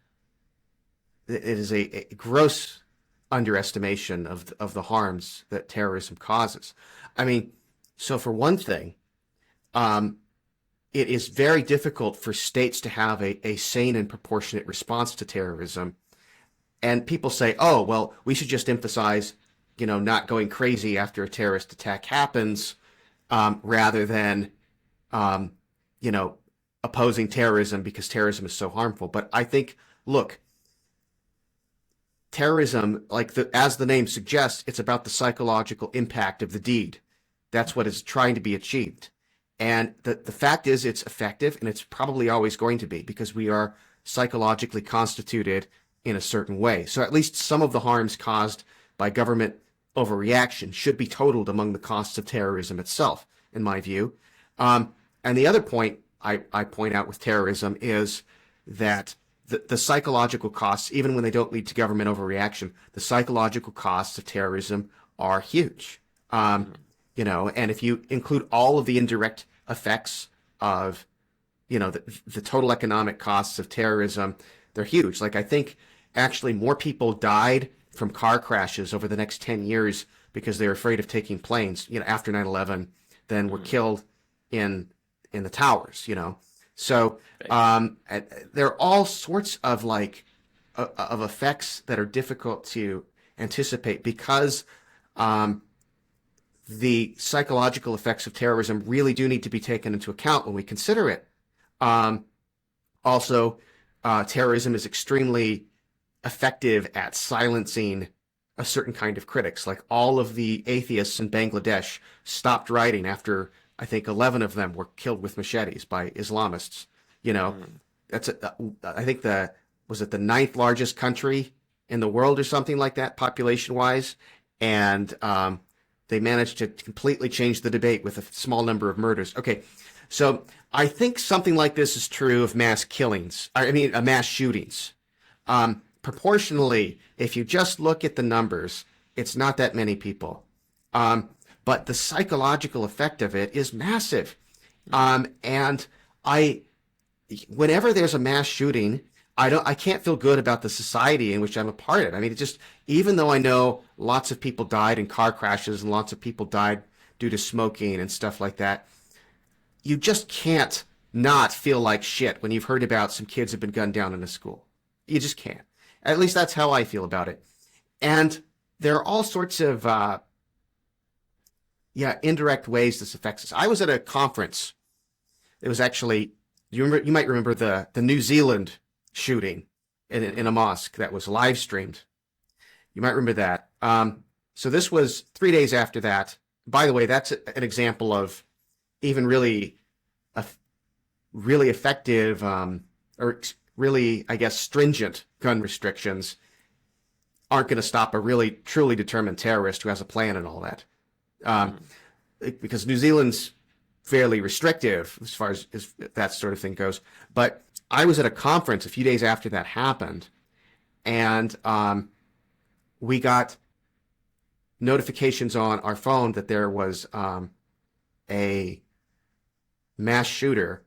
Speaker 1: it is a gross underestimation of the harms that terrorism causes. I mean, so for one thing, it is very difficult for states to have a sane and proportionate response to terrorism. And people say, oh, well, we should just emphasize, not going crazy after a terrorist attack happens, rather than, opposing terrorism because terrorism is so harmful. But I think, look, terrorism, as the name suggests, it's about the psychological impact of the deed. That's what is trying to be achieved. And the fact is it's effective, and it's probably always going to be, because we are psychologically constituted in a certain way. So at least some of the harms caused by government overreaction should be totaled among the costs of terrorism itself, in my view. And the other point I point out with terrorism is that the psychological costs, even when they don't lead to government overreaction, the psychological costs of terrorism are huge. And if you include all of the indirect effects of, the total economic costs of terrorism, they're huge. I think actually more people died from car crashes over the next 10 years because they were afraid of taking planes, after 9/11, than were killed in the towers, So there are all sorts of of effects that are difficult to anticipate because the psychological effects of terrorism really do need to be taken into account when we consider it. Also, terrorism is extremely effective at silencing a certain kind of critics. Like all of the atheists in Bangladesh stopped writing after I think 11 of them were killed with machetes by Islamists. You know, that's I think was it the ninth largest country in the world or something like that, population wise, and they managed to completely change the debate with a small number of murders. Okay, so I think something like this is true of mass killings. I mean, mass shootings. Proportionally, if you just look at the numbers, it's not that many people. But the psychological effect of it is massive. And whenever there's a mass shooting, I can't feel good about the society in which I'm a part of. I mean, it just, even though I know lots of people died in car crashes and lots of people died due to smoking and stuff like that, you just can't not feel like shit when you've heard about some kids have been gunned down in a school. You just can't. At least that's how I feel about it. And there are all sorts of, indirect ways this affects us. I was at a conference. It was actually, you might remember the New Zealand shooting in a mosque that was live streamed. You might remember that. So this was 3 days after that. By the way, that's an example of even really effective or really, I guess, stringent gun restrictions aren't going to stop a really truly determined terrorist who has a plan and all that. Because New Zealand's fairly restrictive as far as that sort of thing goes. But I was at a conference a few days after that happened, and we got notifications on our phone that there was a mass shooter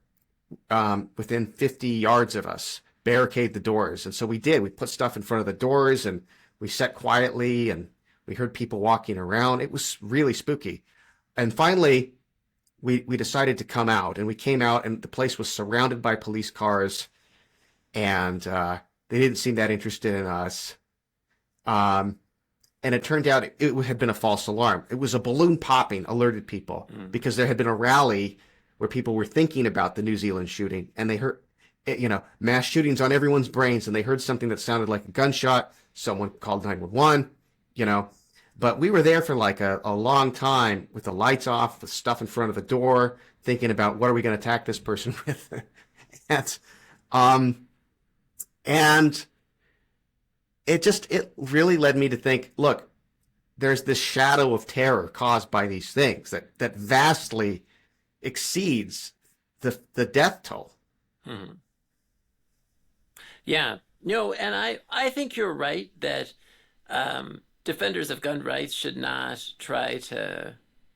Speaker 1: within 50 yards of us, barricade the doors. And so we did. We put stuff in front of the doors, and we sat quietly, and we heard people walking around. It was really spooky. And finally, we decided to come out, and we came out, and the place was surrounded by police cars, and they didn't seem that interested in us. And it turned out it had been a false alarm. It was a balloon popping alerted people because there had been a rally where people were thinking about the New Zealand shooting, and they heard, mass shootings on everyone's brains, and they heard something that sounded like a gunshot. Someone called 911, But we were there for like a long time with the lights off, with stuff in front of the door, thinking about what are we going to attack this person with. And it really led me to think, look, there's this shadow of terror caused by these things that vastly exceeds the death toll.
Speaker 2: Hmm. Yeah. No, and I think you're right that defenders of gun rights should not try to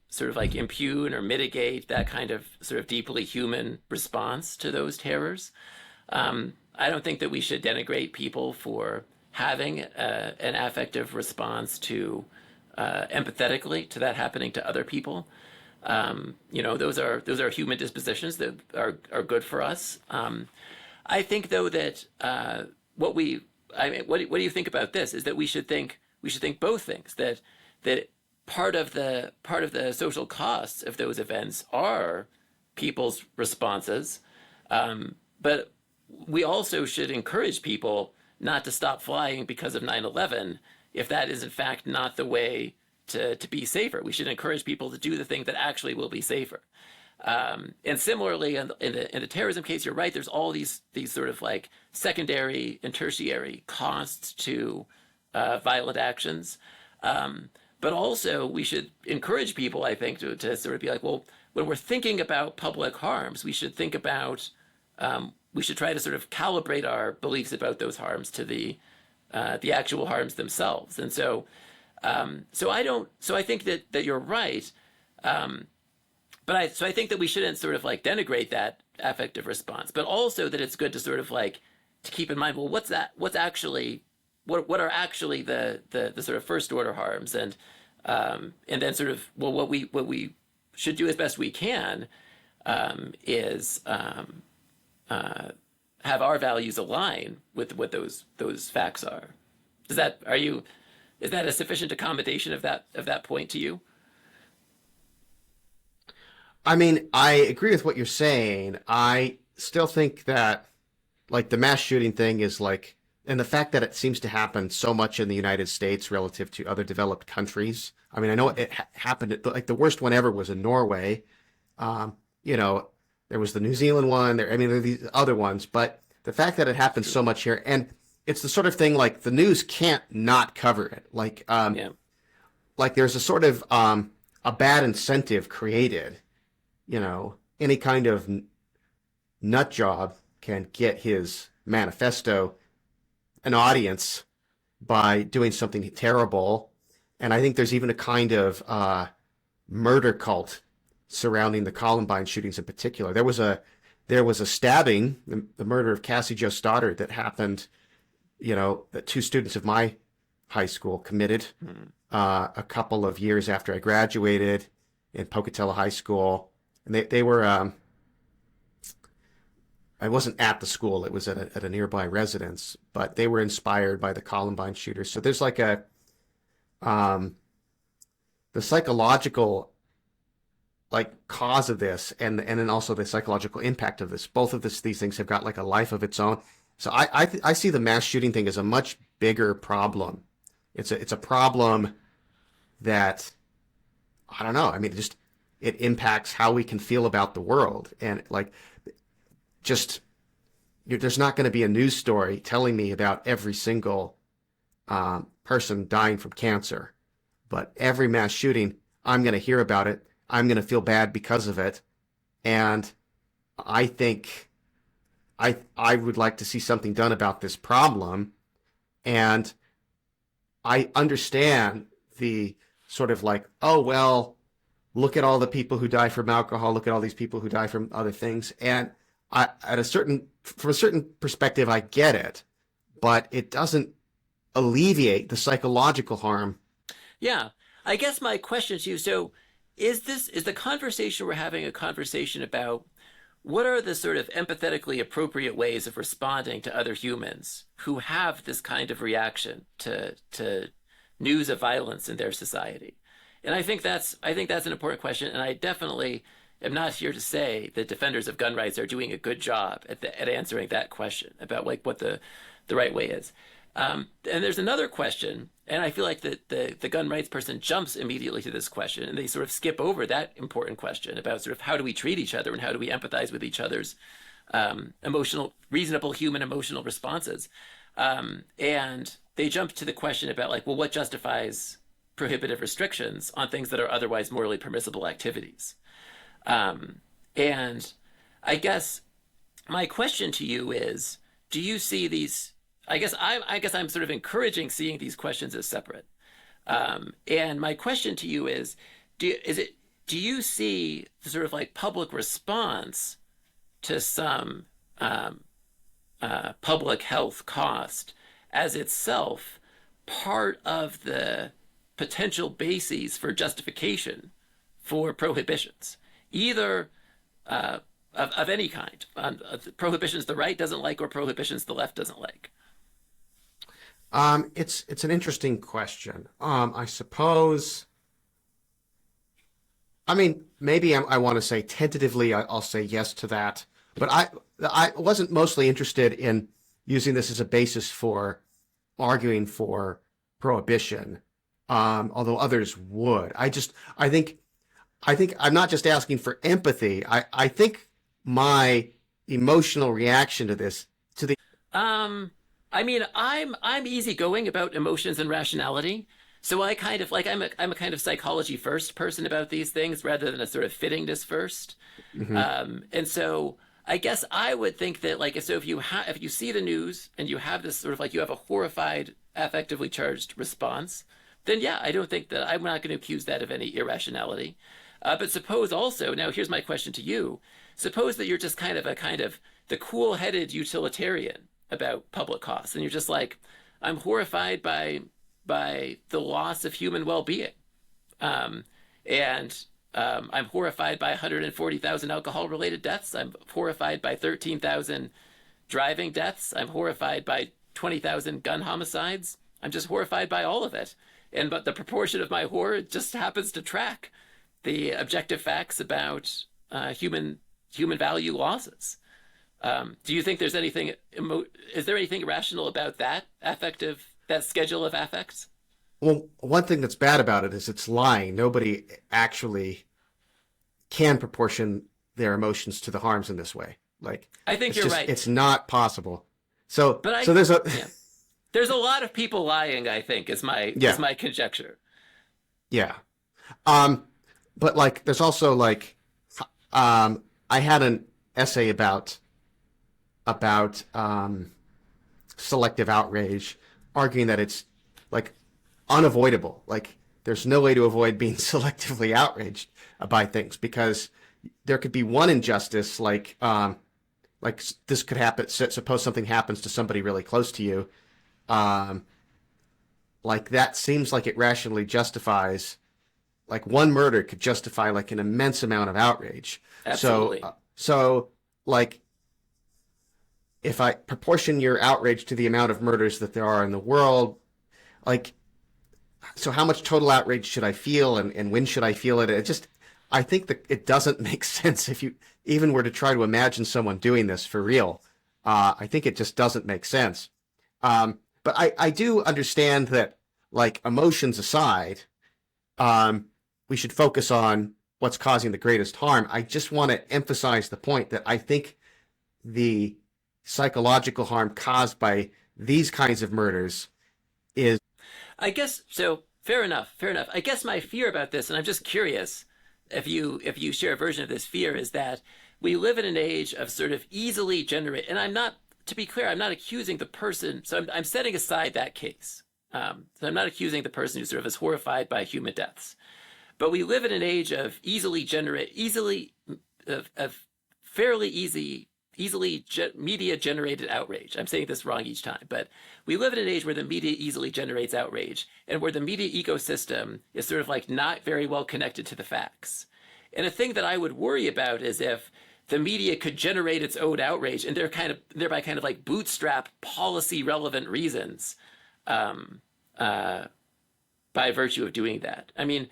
Speaker 2: sort of like impugn or mitigate that kind of sort of deeply human response to those terrors. I don't think that we should denigrate people for having an affective response to empathetically to that happening to other people. Those are human dispositions that are good for us. I think though that what do you think about this? Is that we should think both things, that part of the social costs of those events are people's responses, but we also should encourage people not to stop flying because of 9/11 if that is in fact not the way to be safer. We should encourage people to do the thing that actually will be safer. And similarly, in the terrorism case, you're right. There's all these sort of like secondary and tertiary costs to violent actions. But also, we should encourage people, I think, to sort of be like, well, when we're thinking about public harms, we should think about, we should try to sort of calibrate our beliefs about those harms to the actual harms themselves. And so I think that you're right. So I think that we shouldn't sort of like denigrate that affective response, but also that it's good to sort of like to keep in mind, well, what are actually the sort of first order harms, and then sort of, well, what we should do as best we can is have our values align with what those facts are. Is that a sufficient accommodation of that point to you?
Speaker 1: I mean, I agree with what you're saying. I still think that, like, the mass shooting thing is like and the fact that it seems to happen so much in the United States relative to other developed countries. I mean, I know it happened, like the worst one ever was in Norway. Um, you know, there was the New Zealand one. I mean, there are these other ones, but the fact that it happens so much here, and it's the sort of thing like the news can't not cover it.
Speaker 2: Yeah.
Speaker 1: Like there's a sort of a bad incentive created. Any kind of nut job can get his manifesto an audience by doing something terrible. And I think there's even a kind of murder cult surrounding the Columbine shootings in particular. There was a stabbing, the murder of Cassie Jo Stoddard that happened, that two students of my high school committed a couple of years after I graduated in Pocatello High School. And they were, I wasn't at the school, it was at a nearby residence, but they were inspired by the Columbine shooters. So there's like the psychological like cause of this and then also the psychological impact of this. Both of these things have got like a life of its own. So I see the mass shooting thing as a much bigger problem. It's a problem that I don't know. I mean, it impacts how we can feel about the world, and like just there's not going to be a news story telling me about every single person dying from cancer, but every mass shooting, I'm going to hear about it. I'm going to feel bad because of it, and I think I would like to see something done about this problem, and I understand the sort of like, oh well, look at all the people who die from alcohol, look at all these people who die from other things, and from a certain perspective, I get it, but it doesn't alleviate the psychological harm.
Speaker 2: Yeah. I guess my question to you, so is the conversation we're having a conversation about what are the sort of empathetically appropriate ways of responding to other humans who have this kind of reaction to news of violence in their society? And I think that's an important question, and I definitely am not here to say that defenders of gun rights are doing a good job at answering that question about like what the right way is. And there's another question, and I feel like the gun rights person jumps immediately to this question, and they sort of skip over that important question about sort of how do we treat each other and how do we empathize with each other's reasonable human emotional responses. And they jump to the question about like, well, what justifies prohibitive restrictions on things that are otherwise morally permissible activities? And I guess my question to you is, do you see these? I guess I'm sort of encouraging seeing these questions as separate. And my question to you is, do you see the sort of like public response to some public health cost as itself part of the potential bases for justification for prohibitions, either of any kind, prohibitions the right doesn't like or prohibitions the left doesn't like?
Speaker 1: It's an interesting question. I suppose. I mean, maybe I want to say tentatively, I'll say yes to that. But I wasn't mostly interested in using this as a basis for arguing for prohibition, although others would. I think I'm not just asking for empathy. I think my emotional reaction to this, to the
Speaker 2: I mean, I'm easygoing about emotions and rationality. So I kind of like I'm a kind of psychology first person about these things rather than a sort of fittingness first. And so I guess I would think that like so if you see the news and you have this sort of like you have a horrified affectively charged response, then yeah, I don't think that I'm not going to accuse that of any irrationality. But suppose also, now here's my question to you. Suppose that you're just kind of the cool-headed utilitarian about public costs, and you're just like, I'm horrified by the loss of human well-being, and I'm horrified by 140,000 alcohol-related deaths. I'm horrified by 13,000 driving deaths. I'm horrified by 20,000 gun homicides. I'm just horrified by all of it, but the proportion of my horror just happens to track the objective facts about human value losses. Do you think there's anything, is there anything rational about that schedule of affects?
Speaker 1: Well, one thing that's bad about it is it's lying. Nobody actually can proportion their emotions to the harms in this way. Like,
Speaker 2: I think
Speaker 1: it's
Speaker 2: you're
Speaker 1: just,
Speaker 2: right.
Speaker 1: it's not possible. So,
Speaker 2: But
Speaker 1: so there's a,
Speaker 2: yeah, there's a lot of people lying, I think, is
Speaker 1: yeah,
Speaker 2: my conjecture.
Speaker 1: yeah. Um, but like, there's also like, I had an essay about selective outrage, arguing that it's like unavoidable. Like, there's no way to avoid being selectively outraged by things because there could be one injustice, like this could happen. Suppose something happens to somebody really close to you, um, like that seems like it rationally justifies. Like one murder could justify like an immense amount of outrage. So,
Speaker 2: Absolutely.
Speaker 1: so like if I proportion your outrage to the amount of murders that there are in the world, like, so how much total outrage should I feel and when should I feel it? It just, I think that it doesn't make sense if you even were to try to imagine someone doing this for real. I think it just doesn't make sense. But I do understand that, like, emotions aside, um, we should focus on what's causing the greatest harm. I just want to emphasize the point that I think the psychological harm caused by these kinds of murders is,
Speaker 2: I guess so. Fair enough. Fair enough. I guess my fear about this, and I'm just curious if you share a version of this fear, is that we live in an age of sort of easily generate. And I'm not, to be clear, I'm not accusing the person. So I'm setting aside that case. So I'm not accusing the person who sort of is horrified by human deaths. But we live in an age of of fairly easily media generated outrage. I'm saying this wrong each time, but we live in an age where the media easily generates outrage and where the media ecosystem is sort of like not very well connected to the facts. And a thing that I would worry about is if the media could generate its own outrage and thereby kind of like bootstrap policy relevant reasons um, uh, by virtue of doing that. I mean,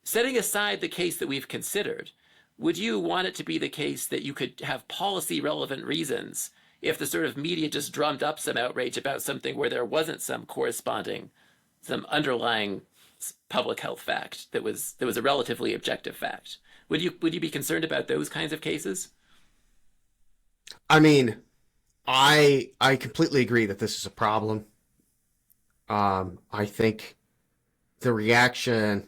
Speaker 2: setting aside the case that we've considered, would you want it to be the case that you could have policy relevant reasons if the sort of media just drummed up some outrage about something where there wasn't some underlying public health fact that was a relatively objective fact? Would you be concerned about those kinds of cases?
Speaker 1: I mean, I completely agree that this is a problem. I think the reaction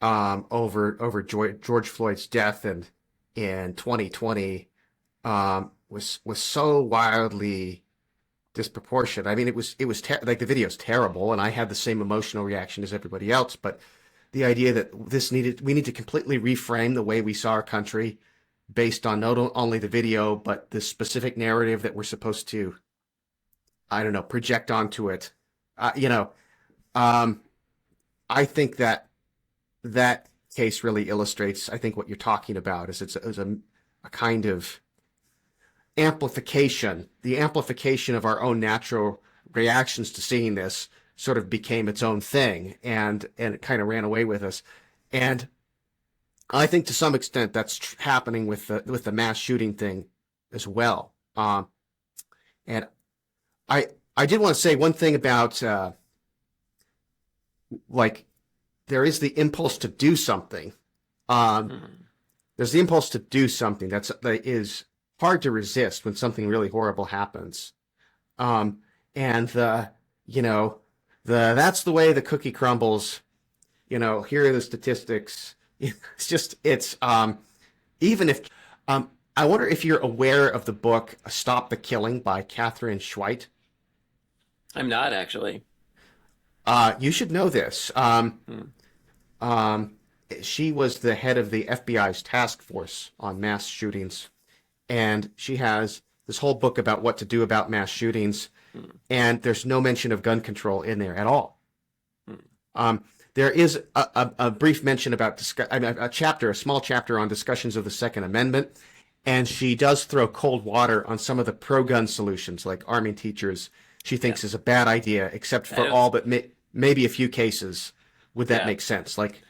Speaker 1: over George Floyd's death and in 2020 was so wildly disproportionate. I mean, like the video's terrible, and I had the same emotional reaction as everybody else. But the idea that we need to completely reframe the way we saw our country based on not only the video but the specific narrative that we're supposed to, I don't know, project onto it. Uh, you know, um, I think that case really illustrates, I think, what you're talking about is it's a kind of amplification. The amplification of our own natural reactions to seeing this sort of became its own thing, and it kind of ran away with us. And I think to some extent that's happening with the mass shooting thing as well. And I did want to say one thing about like there is the impulse to do something. Um,
Speaker 2: Mm-hmm.
Speaker 1: there's the impulse to do something that is hard to resist when something really horrible happens. And you know, that's the way the cookie crumbles. You know, here are the statistics. It's even if I wonder if you're aware of the book "Stop the Killing" by Catherine Schweit.
Speaker 2: I'm not actually.
Speaker 1: You should know this.
Speaker 2: Hmm.
Speaker 1: Um, she was the head of the FBI's task force on mass shootings, and she has this whole book about what to do about mass shootings,
Speaker 2: Hmm.
Speaker 1: and there's no mention of gun control in there at all.
Speaker 2: Hmm.
Speaker 1: There is a brief mention about a small chapter on discussions of the Second Amendment, and she does throw cold water on some of the pro-gun solutions, like arming teachers. She
Speaker 2: Yeah.
Speaker 1: thinks is a bad idea, except
Speaker 2: I
Speaker 1: for
Speaker 2: don't.
Speaker 1: all but maybe a few cases. Would that
Speaker 2: Yeah.
Speaker 1: make sense? Like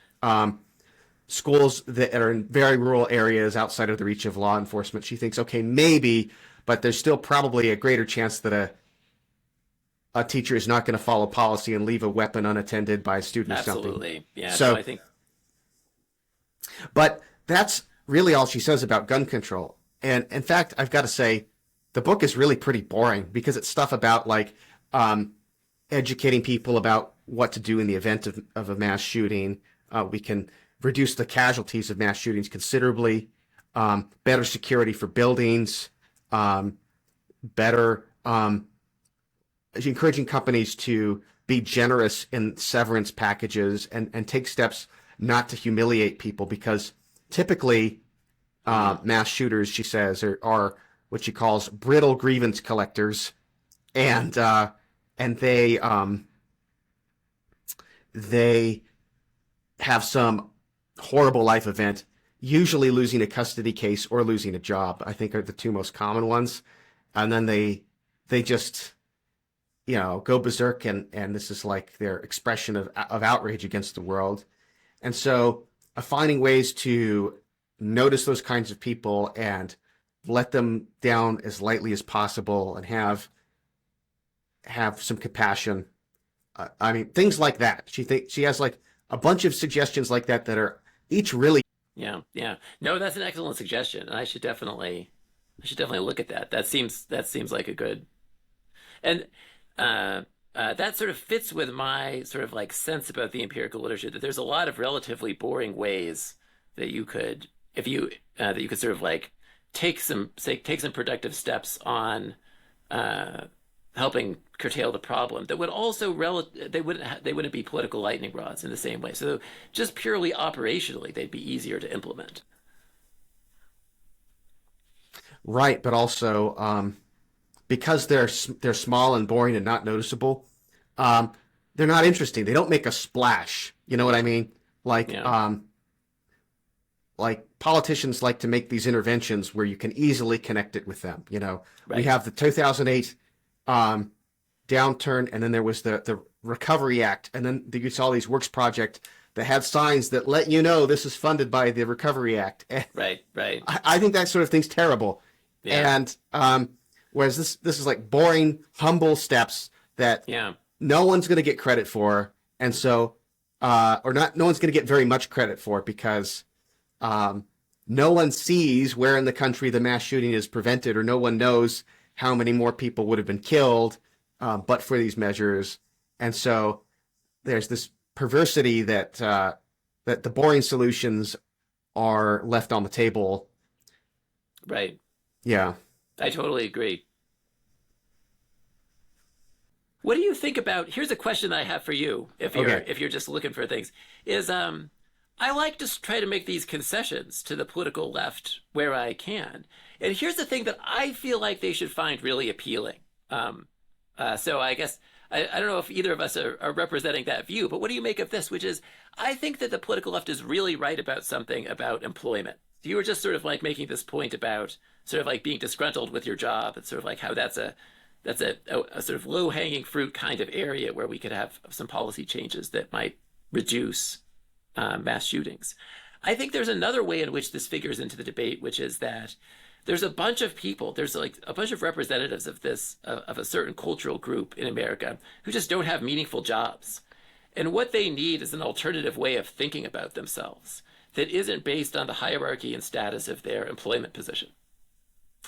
Speaker 1: schools that are in very rural areas outside of the reach of law enforcement. She thinks, okay, maybe, but there's still probably a greater chance that a teacher is not going to follow policy and leave a weapon unattended by a student or something.
Speaker 2: Absolutely. Yeah. No,
Speaker 1: So,
Speaker 2: I think,
Speaker 1: but that's really all she says about gun control. And in fact, I've got to say, the book is really pretty boring because it's stuff about like educating people about what to do in the event of a mass shooting. We can reduce the casualties of mass shootings considerably. Better security for buildings. Better encouraging companies to be generous in severance packages and take steps not to humiliate people because typically mass shooters, she says, are what she calls brittle grievance collectors, and they have some horrible life event, usually losing a custody case or losing a job. I think are the two most common ones, and then they just go berserk, and this is like their expression of outrage against the world. And so finding ways to notice those kinds of people and let them down as lightly as possible and have some compassion. I mean, things like that. She has like a bunch of suggestions like that that are each really.
Speaker 2: yeah, yeah. No, that's an excellent suggestion. And I should definitely look at that. That seems like a good, and that sort of fits with my sort of like sense about the empirical literature that there's a lot of relatively boring ways that you could, if you that you could sort of like take some productive steps on helping curtail the problem that would also they wouldn't be political lightning rods in the same way. So just purely operationally, they'd be easier to implement.
Speaker 1: Right, but also because they're small and boring and not noticeable, they're not interesting. They don't make a splash. You know what I mean? Like
Speaker 2: Yeah,
Speaker 1: like politicians like to make these interventions where you can easily connect it with them. We
Speaker 2: right,
Speaker 1: have the 2008 downturn, and then there was the Recovery Act, and then you saw these works project that had signs that let you know this is funded by the Recovery Act. And
Speaker 2: right.
Speaker 1: I think that sort of thing's terrible.
Speaker 2: Yeah,
Speaker 1: And whereas this is like boring, humble steps that
Speaker 2: yeah,
Speaker 1: no one's going to get credit for, and so or not, no one's going to get very much credit for because no one sees where in the country the mass shooting is prevented, or no one knows how many more people would have been killed but for these measures. And so there's this perversity that that the boring solutions are left on the table.
Speaker 2: right.
Speaker 1: Yeah.
Speaker 2: I totally agree. What do you think about? Here's a question that I have for you.
Speaker 1: Okay.
Speaker 2: If you're just looking for things, is I like to try to make these concessions to the political left where I can. And here's the thing that I feel like they should find really appealing. So I guess I don't know if either of us are representing that view, but what do you make of this? Which is, I think that the political left is really right about something about employment. You were just sort of like making this point about sort of like being disgruntled with your job and sort of like how that's a sort of low hanging fruit kind of area where we could have some policy changes that might reduce mass shootings. I think there's another way in which this figures into the debate, which is that there's a bunch of people, there's like a bunch of representatives of of a certain cultural group in America who just don't have meaningful jobs. And what they need is an alternative way of thinking about themselves that isn't based on the hierarchy and status of their employment position.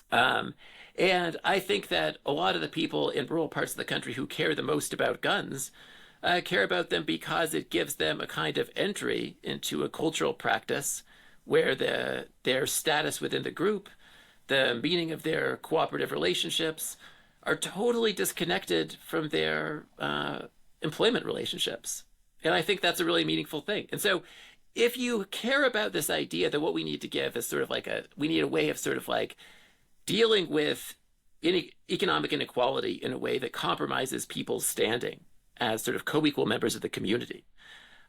Speaker 2: And I think that a lot of the people in rural parts of the country who care the most about guns care about them because it gives them a kind of entry into a cultural practice where their status within the group, the meaning of their cooperative relationships, are totally disconnected from their employment relationships. And I think that's a really meaningful thing. And so if you care about this idea that what we need to give is sort of like we need a way of sort of like dealing with economic inequality in a way that compromises people's standing as sort of co-equal members of the community,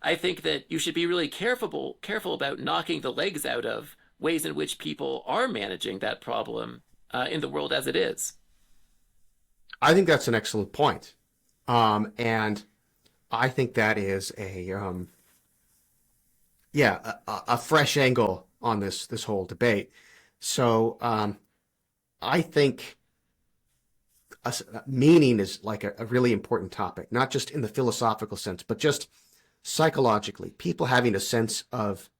Speaker 2: I think that you should be really careful about knocking the legs out of ways in which people are managing that problem in the world as it is.
Speaker 1: I think that's an excellent point. And I think that is a fresh angle on this whole debate. So I think meaning is like a really important topic, not just in the philosophical sense, but just psychologically. People having a sense of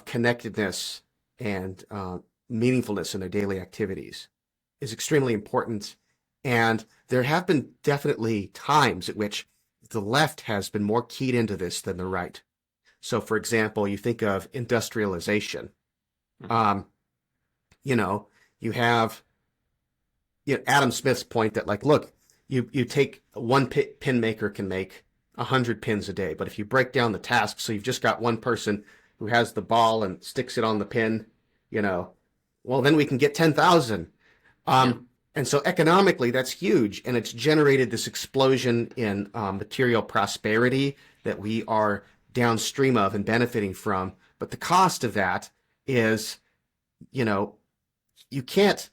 Speaker 1: connectedness and meaningfulness in their daily activities is extremely important. And there have been definitely times at which the left has been more keyed into this than the right. So, for example, you think of industrialization. Um, you know, you have Adam Smith's point that, like, look, you take one pin maker can make 100 pins a day, but if you break down the task, so you've just got one person who has the ball and sticks it on the pin, well, then we can get 10,000. And so economically, that's huge, and it's generated this explosion in material prosperity that we are downstream of and benefiting from. But the cost of that is, you can't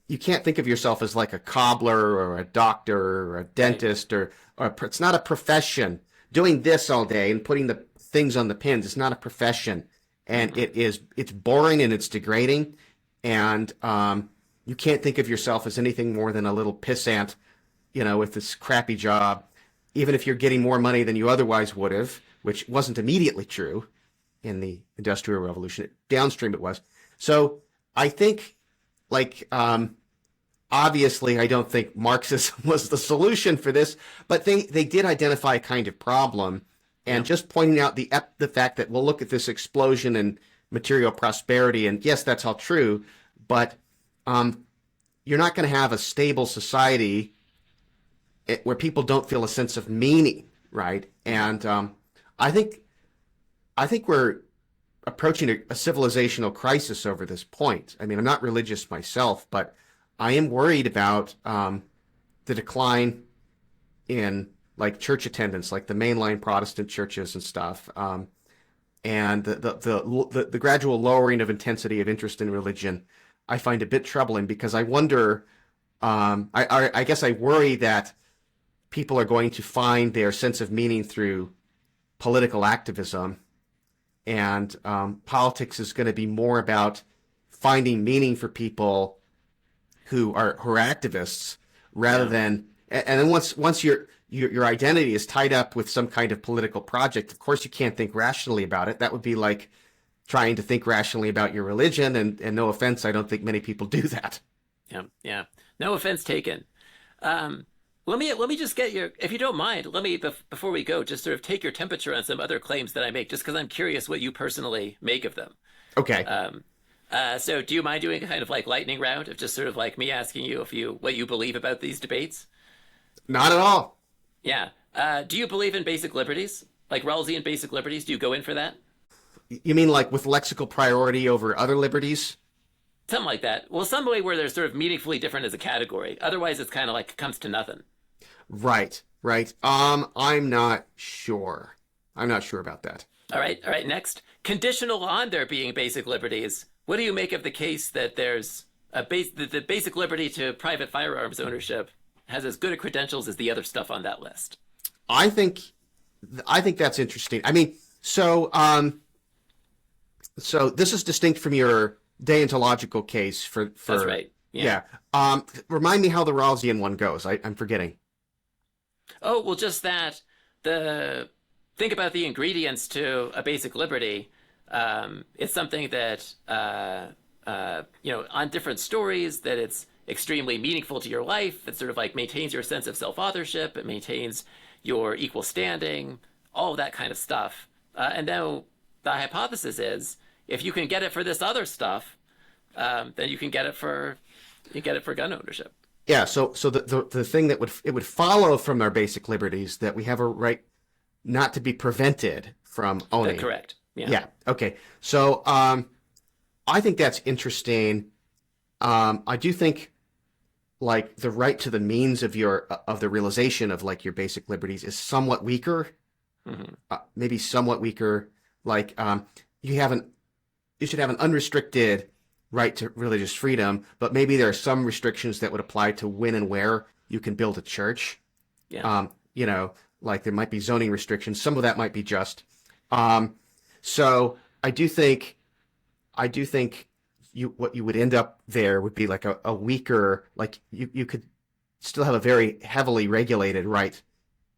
Speaker 1: think of yourself as like a cobbler or a doctor or a dentist or it's not a profession. Doing this all day and putting the things on the pins is not a profession, and it's boring and it's degrading, and you can't think of yourself as anything more than a little pissant, with this crappy job, even if you're getting more money than you otherwise would have, which wasn't immediately true in the Industrial Revolution. Downstream it was. So I think, obviously, I don't think Marxism was the solution for this, but they did identify a kind of problem, and just pointing out the fact that, well, look at this explosion in material prosperity, and yes, that's all true, but you're not going to have a stable society where people don't feel a sense of meaning, right? And I think we're approaching a civilizational crisis over this point. I mean, I'm not religious myself, but I am worried about the decline in church attendance, like the mainline Protestant churches and stuff, and the gradual lowering of intensity of interest in religion. I find a bit troubling because I wonder, I guess I worry that people are going to find their sense of meaning through political activism, and politics is going to be more about finding meaning for people who are activists rather than, and then once your identity is tied up with some kind of political project, of course you can't think rationally about it. That would be like trying to think rationally about your religion, and no offense, I don't think many people do that.
Speaker 2: Yeah. No offense taken. Let me just get your, if you don't mind, let me, before we go, just sort of take your temperature on some other claims that I make, just because I'm curious what you personally make of them.
Speaker 1: Okay.
Speaker 2: So do you mind doing a kind of lightning round of just sort of me asking you what you believe about these debates?
Speaker 1: Not at all.
Speaker 2: Yeah. Do you believe in basic liberties? Like Rawlsian basic liberties? Do you go in for that?
Speaker 1: You mean like with lexical priority over other liberties?
Speaker 2: Something like that. Well, some way where they're sort of meaningfully different as a category. Otherwise, it's kind of like it comes to nothing.
Speaker 1: Right. I'm not sure. I'm not sure about that.
Speaker 2: All right. Next, conditional on there being basic liberties. What do you make of the case that there's the basic liberty to private firearms ownership has as good a credentials as the other stuff on that list?
Speaker 1: I think that's interesting. I mean, so this is distinct from your deontological case for
Speaker 2: That's right.
Speaker 1: Yeah. Remind me how the Rawlsian one goes. I'm forgetting.
Speaker 2: Oh, well, just that think about the ingredients to a basic liberty. It's something that on different stories, that it's extremely meaningful to your life. It sort of maintains your sense of self-authorship. It maintains your equal standing, all of that kind of stuff. And then the hypothesis is, if you can get it for this other stuff, then you can get it for gun ownership.
Speaker 1: Yeah. So the thing that would follow from our basic liberties that we have a right not to be prevented from owning.
Speaker 2: Correct.
Speaker 1: Yeah. Okay. So I think that's interesting. I do think the right to the means of the realization of your basic liberties is somewhat weaker. Mm-hmm. Maybe somewhat weaker. You should have an unrestricted right to religious freedom, but maybe there are some restrictions that would apply to when and where you can build a church.
Speaker 2: Yeah.
Speaker 1: There might be zoning restrictions. Some of that might be just. So I do think what you would end up there would be like a weaker, like you could still have a very heavily regulated right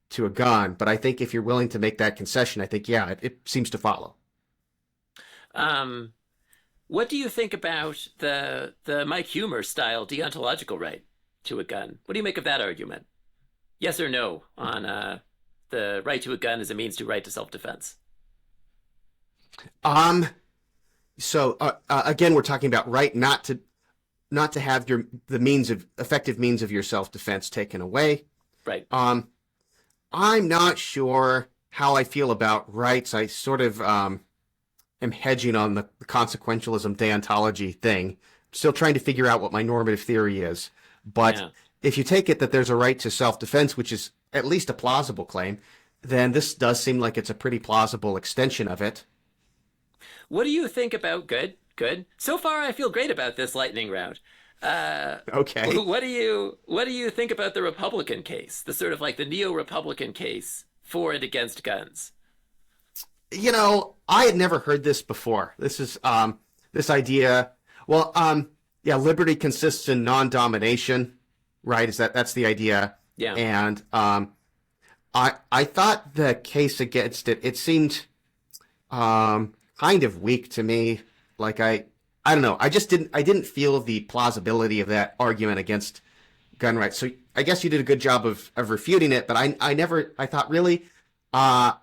Speaker 1: to a gun. But I think if you're willing to make that concession, I think, yeah, it seems to follow.
Speaker 2: Um, what do you think about the Mike Humer style deontological right to a gun? What do you make of that argument? Yes or no on the right to a gun as a means to right to self-defense?
Speaker 1: Um, so again, we're talking about right not to have the means of effective means of your self-defense taken away.
Speaker 2: Right.
Speaker 1: I'm not sure how I feel about rights. I sort of am hedging on the consequentialism deontology thing. Still trying to figure out what my normative theory is. But
Speaker 2: Yeah.
Speaker 1: if you take it that there's a right to self-defense, which is at least a plausible claim, then this does seem like it's a pretty plausible extension of it.
Speaker 2: What do you think about good? Good. So far, I feel great about this lightning round.
Speaker 1: Okay.
Speaker 2: What do you think about the Republican case, the sort of like the neo-Republican case for and against guns?
Speaker 1: I had never heard this before. This is this idea. Well, yeah, liberty consists in non-domination, right? That's the idea.
Speaker 2: Yeah.
Speaker 1: And I thought the case against it seemed kind of weak to me. Like I don't know. I didn't feel the plausibility of that argument against gun rights. So I guess you did a good job of refuting it, but I thought really, I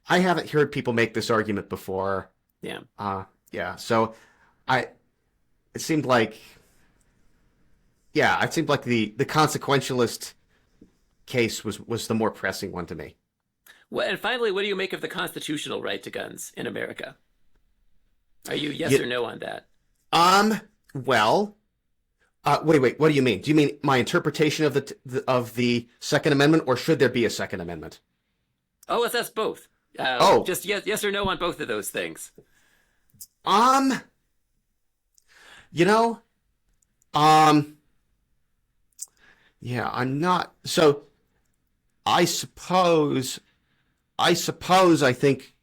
Speaker 1: haven't heard people make this argument before.
Speaker 2: Yeah.
Speaker 1: Yeah. So I, it seemed like, yeah, it seemed like the consequentialist case was the more pressing one to me.
Speaker 2: Well, and finally, what do you make of the constitutional right to guns in America? Are you yes
Speaker 1: Yeah.
Speaker 2: or no on that?
Speaker 1: Well, wait, what do you mean? Do you mean my interpretation of the Second Amendment, or should there be a Second Amendment?
Speaker 2: Oh, that's both.
Speaker 1: Oh.
Speaker 2: Just yes or no on both of those things.
Speaker 1: Um, you know, um, yeah, I'm not. So I suppose, I think,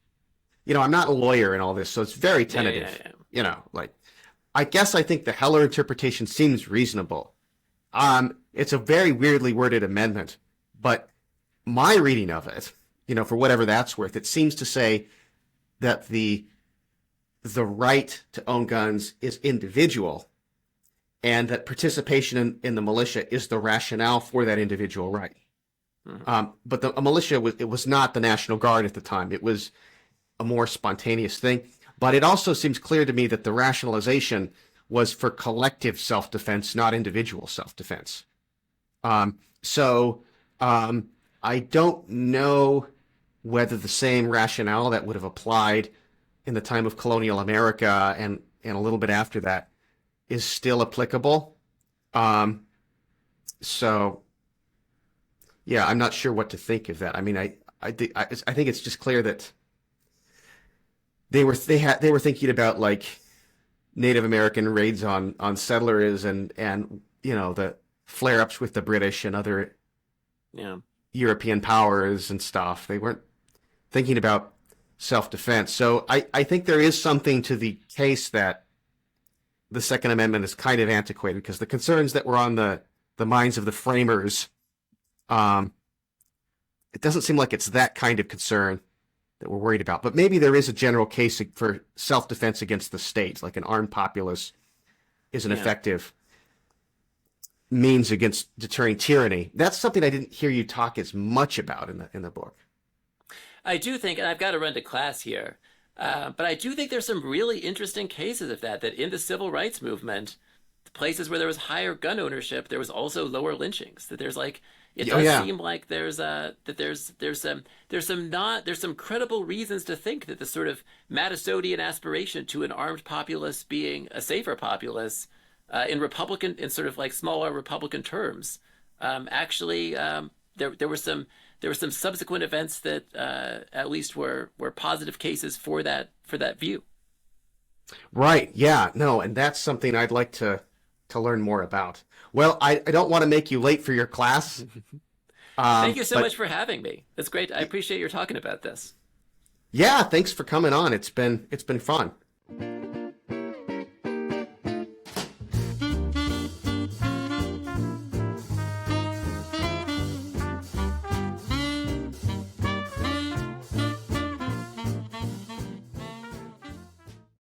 Speaker 1: I'm not a lawyer in all this, so it's very tentative.
Speaker 2: Yeah.
Speaker 1: Like, I guess I think the Heller interpretation seems reasonable. It's a very weirdly worded amendment, but my reading of it, for whatever that's worth, it seems to say that the right to own guns is individual, and that participation in the militia is the rationale for that individual right.
Speaker 2: Mm-hmm.
Speaker 1: But a militia was not the National Guard at the time. It was a more spontaneous thing. But it also seems clear to me that the rationalization was for collective self-defense, not individual self-defense. So I don't know whether the same rationale that would have applied in the time of colonial America and a little bit after that is still applicable. So yeah, I'm not sure what to think of that. I mean, I think it's just clear that they were thinking about like Native American raids on settlers and the flare-ups with the British and other
Speaker 2: Yeah.
Speaker 1: European powers and stuff. They weren't thinking about self-defense. So I think there is something to the case that the Second Amendment is kind of antiquated because the concerns that were on the minds of the framers, it doesn't seem like it's that kind of concern that we're worried about. But maybe there is a general case for self-defense against the state, like an armed populace is an effective means against deterring tyranny. That's something I didn't hear you talk as much about in the book.
Speaker 2: I do think, and I've got to run to class here, but I do think there's some really interesting cases of that in the civil rights movement, the places where there was higher gun ownership, there was also lower lynchings. That there's like, it does seem like there's some credible reasons to think that the sort of Madisonian aspiration to an armed populace being a safer populace in sort of like smaller Republican terms, actually there were some subsequent events that at least were positive cases for that view.
Speaker 1: Right. Yeah. No. And that's something I'd like to learn more about. Well, I don't want to make you late for your class.
Speaker 2: Thank you so much for having me. That's great. I appreciate your talking about this.
Speaker 1: Yeah. Thanks for coming on. It's been fun.